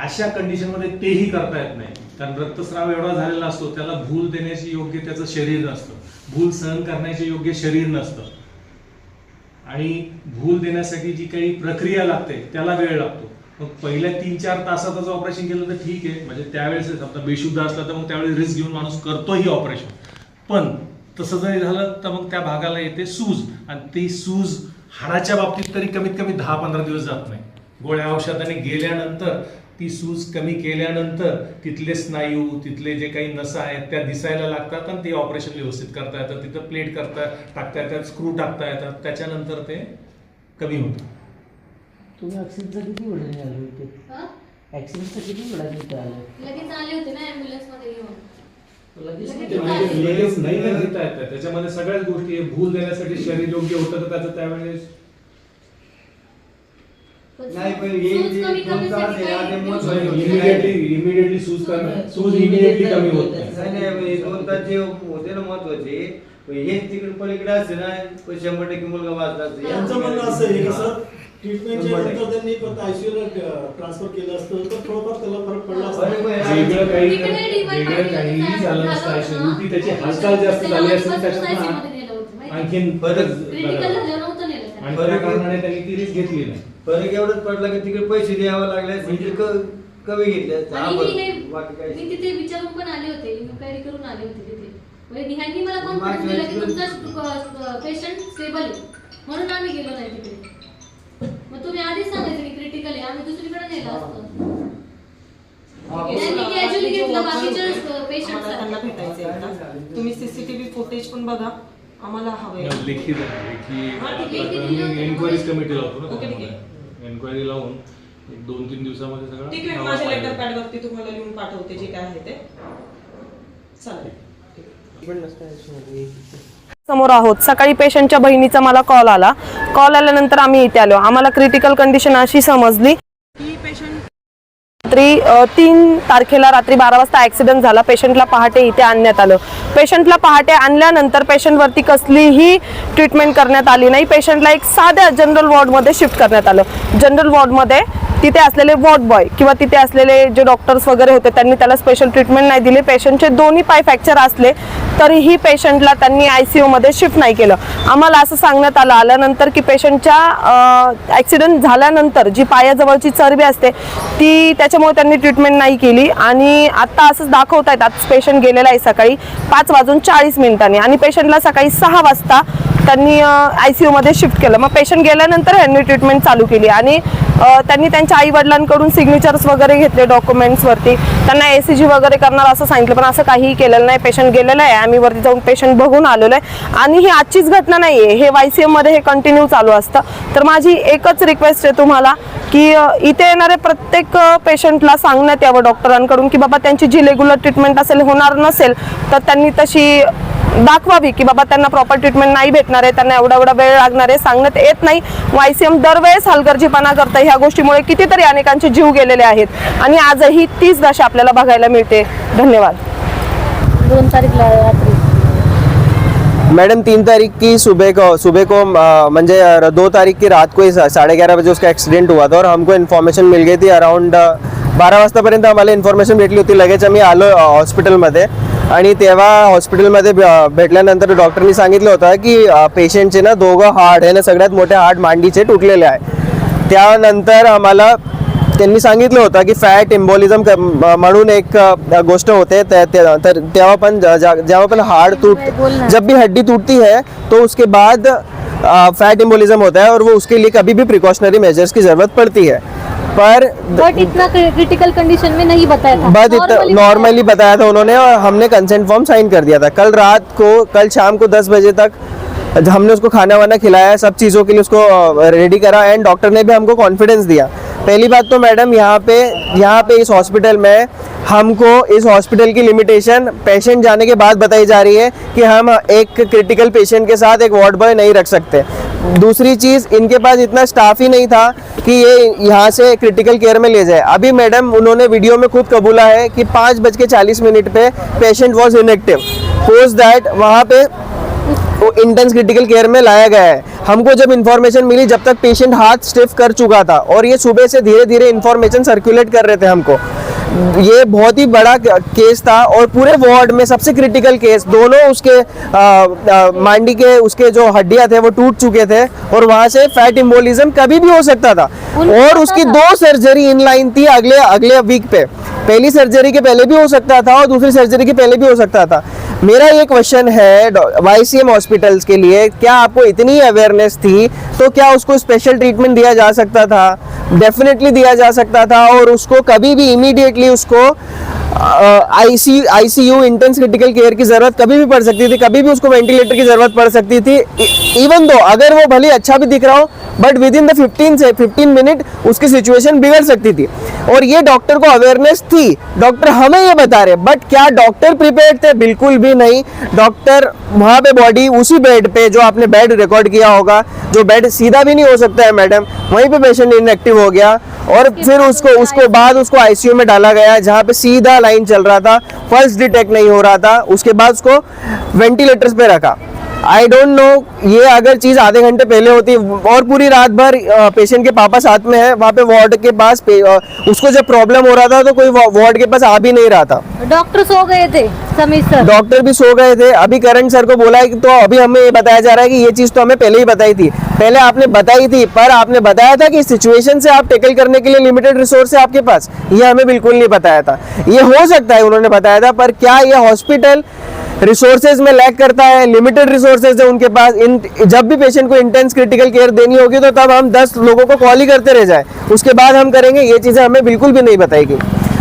अशा कंडिशनमध्ये तेही करता येत नाही. कारण रक्तस्राव एवढा झालेला असतो, त्याला भूल देण्याची योग्य त्याचं शरीर नसतं, भूल सहन करण्याचे योग्य शरीर नसतं आणि भूल देण्यासाठी जी काही प्रक्रिया लागते त्याला वेळ लागतो. मग पहिल्या 3-4 तासातच ऑपरेशन केलं तर ठीक आहे, म्हणजे त्यावेळेस समजा बेशुद्ध असला तर मग त्यावेळेस रिस्क घेऊन माणूस करतोही ऑपरेशन. पण तसं जरी झालं तर मग त्या भागाला येते सूज आणि ती सूज हाडाच्या बाबतीत तरी कमीत कमी 10-15 दिवस जात नाही. गोळ्या औषधाने गेल्यानंतर ती सूज कमी केल्यानंतर तिथले स्नायू, तिथले जे काही नसा आहेत त्या दिसायला लागतात आणि ते ऑपरेशन व्यवस्थित करता येतं. तिथं प्लेट टाकता येतात, स्क्रू टाकता येतात, त्याच्यानंतर ते कमी होतं. तुम्ही ऍक्सिडेंटचा किती वेळ आले होते? ऍक्सिडेंटचा किती वेळ आले? लगेच आले होते ना ऍम्ब्युलन्स मध्ये घेऊन. लगेच नाही ना घेता येतात, त्याच्यामध्ये सगळ्याच गोष्टी आहे. भूल देण्यासाठी शरीर योग्य होतं तर त्याचं त्यावेळेस नाही, पण हे जे 2 तास आहे ना, ते इमिडिएटली सूज इमिडिएटली कमी होत नाही. नाही, 2 तास जे होते ना महत्वाचे, हे तिकडे पलीकडे असते ना 100% मुलगा वाचतात. यांचं म्हणणं असं आहे की सर ट्रीटमेंटच्या नंतर त्यांनी फक्त ICU ला ट्रान्सफर केलं असतं तर थोडंफार त्याला फरक पडला असता. वेगळं काहीही झालं नसतं. ICU ती त्याची हालचाल जास्त झाली असते, त्याच्यात आणखीन आणि त्या कारणाने त्यांनी ती रिस्क घेतली नाही. फरक एवढंच पडला की तिकडे पैसे द्यावे लागले, कमी घेतले. मी तिथे विचारून पण आले होते, इन्क्वायरी करून आले होते तिथे. म्हणजे ह्यांनी मला कॉन्फिडन्स दिला की तुमचा पेशंट स्टेबल आहे म्हणून आम्ही गेलो नाही तिकडे. मग तुम्ही आधीच सांगायचं की क्रिटिकल आहे, आम्ही दुसरीकडे नेलं असतं. कॅज्युअली घेतलं बाकीच्या पेशंटला भेटायचं. तुम्ही CCTV फुटेज पण बघा, आम्हाला हवंय. लेखी एन्क्वायरी कमिटी लावतो ना, एन्क्वायरी लावून 2-3 दिवसामध्ये सगळं ठीक आहे, माझ्या लेटर पॅड वरती तुम्हाला लिहून पाठवते जे काय आहे ते. चालेल. समोर आहोत. सकाळी पेशंटच्या बहिणीचा मला कॉल आल्यानंतर आम्ही इथे आलो. आम्हाला क्रिटिकल कंडिशन अशी समजली की पेशंट रात्री 3 तारखेला रात्री 12 वाजता ऍक्सिडेंट झाला. पेशंटला पहाटे इथे आणण्यात आलं. पेशंटला पहाटे आणल्यानंतर पेशंटवरती कसलीही ट्रीटमेंट करण्यात आली नाही. पेशंटला एक साध्या जनरल वॉर्डमध्ये शिफ्ट करण्यात आलं. जनरल वॉर्डमध्ये तिथे असलेले वॉर्ड बॉय किंवा तिथे असलेले जे डॉक्टर्स वगैरे होते त्यांनी त्याला स्पेशल ट्रीटमेंट नाही दिली. पेशंटचे दोन्ही पाय फ्रॅक्चर असले तरीही पेशंटला त्यांनी ICU मध्ये शिफ्ट नाही केलं. आम्हाला असं सांगण्यात आल्यानंतर की पेशंटच्या ॲक्सिडेंट झाल्यानंतर जी पायाजवळची चरबी असते ती त्याच्यामुळे त्यांनी ट्रीटमेंट नाही केली. आणि आता असंच दाखवतायत, आज पेशंट गेलेला आहे सकाळी 5:40 आणि पेशंटला सकाळी 6 वाजता त्यांनी ICU मध्ये शिफ्ट केलं. मग पेशंट गेल्यानंतर यांनी ट्रीटमेंट चालू केली आणि त्यांनी त्यांच्या आई वडिलांकडून सिग्नेचर्स वगैरे घेतले डॉक्युमेंट्सवरती. त्यांना ACG वगैरे करणार असं सांगितलं, पण असं काहीही केलेलं नाही. पेशंट गेलेलं आहे, आम्ही वरती जाऊन पेशंट बघून आलेलो आहे. आणि ही आजचीच घटना नाही आहे, हे YCM मध्ये हे कंटिन्यू चालू असतं. तर माझी एकच रिक्वेस्ट आहे तुम्हाला की इथे येणारे प्रत्येक पेशंटला सांगण्यात यावं डॉक्टरांकडून की बाबा त्यांची जी रेग्युलर ट्रीटमेंट असेल, होणार नसेल तर त्यांनी तशी दाखवावी की बाबा त्यांना प्रॉपर ट्रीटमेंट नाही भेटणार आहे, त्यांना एवढा वेळ लागणार आहे. सांगण्यात येत नाही. YCM दरवेळेस हलगर्जीपणा करतं. ह्या गोष्टीमुळे कितीतरी अनेकांचे जीव गेलेले आहेत आणि आजही तीच दशा आपल्याला बघायला मिळते. धन्यवाद. 2 तारीखला रात्री मैडम 3 तारीख की सुबह को म्हणजे 2 तारीख की रात को 11:30 बजे उसका एक्सीडेंट हुआ था और हमको इन्फॉर्मेशन मिल गई थी अराउंड 12 वाजतापर्यंत आम्हाला इन्फॉर्मेशन भेटली होती. लगेच आम्ही आलो हॉस्पिटलमध्ये आणि तेव्हा हॉस्पिटलमध्ये भेटल्यानंतर डॉक्टरनी सांगितलं होतं की पेशंटचे ना 2 हाड आहे ना, सगळ्यात मोठे हाड मांडीचे तुटलेले आहे. त्यानंतर आम्हाला त्यांनी सांगितलं होतं की फॅट एम्बोलिझम म्हणून एक गोष्ट होते. तर तेव्हा पण जेव्हा पण हाड जब भी हड्डी टूटती है तो उसके बाद फैट एम्बोलिज्म होता है और वो उसके लिए कभी भी प्रिकॉशनरी मेजर्स की जरूरत पड़ती है. पर बट इतना क्रिटिकल कंडीशन में नहीं बताया था, बट नॉर्मली बताया था उन्होंने और हमने कंसेंट फॉर्म साइन कर दिया था. कल शाम को 10 बजे तक हमने उसको खाना वाना खिलाया, सब चीज़ों के लिए उसको रेडी करा एंड डॉक्टर ने भी हमको कॉन्फिडेंस दिया. पहली बात तो मैडम यहाँ पे इस हॉस्पिटल में हमको इस हॉस्पिटल की लिमिटेशन पेशेंट जाने के बाद बताई जा रही है कि हम एक क्रिटिकल पेशेंट के साथ एक वार्ड बॉय नहीं रख सकते. दूसरी चीज़, इनके पास इतना स्टाफ ही नहीं था कि ये यहाँ से क्रिटिकल केयर में ले जाए. अभी मैडम उन्होंने वीडियो में खुद कबूला है कि 5:40 पे patient was inactive. Post that वहाँ पे वो इंटेंस क्रिटिकल केयर में लाया गया है. हमको जब इन्फॉर्मेशन मिली, जब तक पेशेंट हाथ स्टिफ कर चुका था और ये सुबह से धीरे धीरे इन्फॉर्मेशन सर्कुलेट कर रहे थे हमको. ये बहुत ही बड़ा केस था और पूरे वार्ड में सबसे क्रिटिकल केस. दोनों उसके मांडी के उसके जो हड्डियां थे वो टूट चुके थे और वहां से फैट एम्बोलिज्म कभी भी हो सकता था. और उसकी 2 सर्जरी इन लाइन थी अगले वीक पे. पहली सर्जरी के पहले भी हो सकता था और दूसरी सर्जरी के पहले भी हो सकता था. मेरा ये क्वेश्चन है YCM हॉस्पिटल्स के लिए, क्या आपको इतनी अवेयरनेस थी तो क्या उसको स्पेशल ट्रीटमेंट दिया जा सकता था? डेफिनेटली दिया जा सकता था और उसको कभी भी इमीडिएटली उसको ICU इंटेंस क्रिटिकल केयर की ज़रूरत कभी भी पड़ सकती थी, कभी भी उसको वेंटिलेटर की ज़रूरत पड़ सकती थी. इवन दो अगर वो भले अच्छा भी दिख रहा हो but with in the 15 minute उसकी सिचुएशन बिगड़ सकती थी और ये डॉक्टर को अवेयरनेस थी. डॉक्टर हमें ये बता रहे, बट क्या डॉक्टर प्रिपेयर्ड थे? बिल्कुल भी नहीं. डॉक्टर वहाँ पे बॉडी उसी बेड पे, जो आपने बेड रिकॉर्ड किया होगा, जो बेड सीधा भी नहीं हो सकता है मैडम, वहीं पे पेशेंट इनएक्टिव हो गया और फिर उसको बाद उसको ICU में डाला गया जहाँ पे सीधा लाइन चल रहा था, पल्स डिटेक्ट नहीं हो रहा था. उसके बाद उसको वेंटिलेटर्स पे रखा. आई डोंट नो, ये अगर चीज़ आधे घंटे पहले होती और पूरी रात भर पेशेंट के पापा साथ में है वहाँ पे वार्ड के पास, उसको जब प्रॉब्लम हो रहा था तो कोई वार्ड के पास आ भी नहीं रहा था. डॉक्टर सो गए थे, समीर सर डॉक्टर भी सो गए थे. अभी करण सर को बोला है कि तो अभी हमें ये बताया जा रहा है कि ये चीज़ तो हमें पहले ही बताई थी. पहले आपने बताई थी पर आपने बताया था कि इस सिचुएशन से आप टेकल करने के लिए लिमिटेड रिसोर्स है आपके पास, ये हमें बिल्कुल नहीं बताया था. ये हो सकता है उन्होंने बताया था, पर क्या ये हॉस्पिटल रिसोर्सेज में लैक करता है? लिमिटेड रिसोर्सेज है उनके पास. जब भी पेशेंट को इंटेंस क्रिटिकल केयर देनी होगी तो तब हम 10 लोगों को कॉल ही करते रह जाए, उसके बाद हम करेंगे. ये चीज़ें हमें बिल्कुल भी नहीं बताई गई.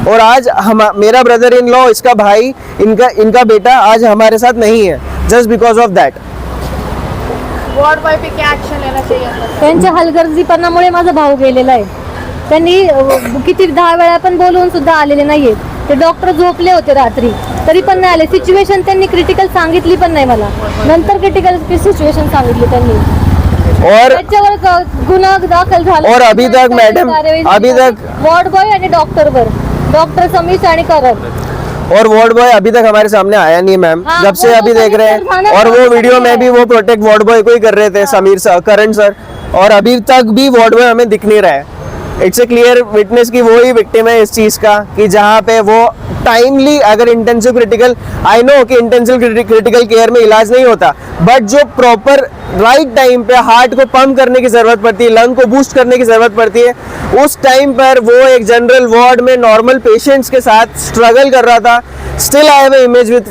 और आज मेरा ब्रदर इन लॉ, इसका भाई, इनका बेटा आज हमारे साथ नहीं है just because of that. Ward boy पे क्या ऍक्शन लेना चाहिए? त्यांच्या हलगर्जीपणामुळे माझा भाऊ गेलेला आहे. त्यांनी किती 10 वेळा पण बोलवून सुद्धा आलेले नाहीये. ते डॉक्टर झोपले होते रात्री तरी पण नाही आले. सिच्युएशन त्यांनी क्रिटिकल सांगितली पण नाही मला, नंतर क्रिटिकल सिच्युएशन सांगितली त्यांनी और त्याच्यावर गुन्हा दाखल झाला. और अभी तक मैडम, अभी तक वॉर्ड बॉय आणि डॉक्टर समीर आणि करण और वार्ड बॉय अभी तक हमारे सामने आया नहीं मैम. हाँ, जब से अभी देख रहे हैं और वो वीडियो में भी वो प्रोटेक्ट वार्ड बॉय को ही कर रहे थे, समीर सर, करण सर, और अभी तक भी वार्ड बॉय हमें दिख नहीं रहा है. इट्स ए क्लियर विटनेस कि वो ही विक्टिम है इस चीज का, कि जहाँ पे वो टाइमली अगर इंटेंसिव क्रिटिकल, आई नो कि इंटेंसिव क्रिटिकल केयर में इलाज नहीं होता, बट जो प्रॉपर राइट टाइम पे हार्ट को पंप करने की जरूरत पड़ती है, लंग को बूस्ट करने की जरूरत पड़ती है, उस टाइम पर वो एक जनरल वार्ड में नॉर्मल पेशेंट्स के साथ स्ट्रगल कर रहा था। स्टिल आई हैव इमेज विद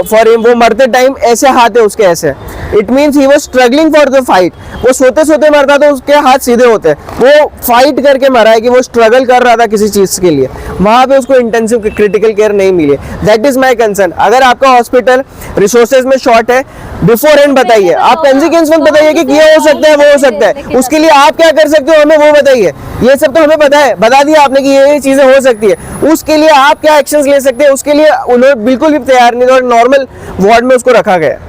फॉर हिम, वो मरते टाइम ऐसे हाथ है उसके ऐसे, it means he was struggling for the fight. वो सोते सोते मरता तो उसके हाथ सीधे होते, वो फाइट करके मरा है कि वो स्ट्रगल कर रहा था किसी चीज के लिए, वहां पे उसको इंटेंसिव क्रिटिकल केयर नहीं मिली। That is my concern. अगर आपका हॉस्पिटल रिसोर्सेज में शॉर्ट है, बिफोर एंड बताइए, आप कंसिक्वेंस मत बताइए कि ये हो सकता है वो हो सकता है, उसके लिए आप क्या कर सकते हो हमें वो बताइए। ये सब तो हमें पता है, बता दिया आपने कि ये चीजें हो सकती है, उसके लिए आप क्या एक्शंस ले सकते हैं उसके लिए उन्होंने बिल्कुल भी तैयार नहीं था और नॉर्मल वार्ड में उसको रखा गया।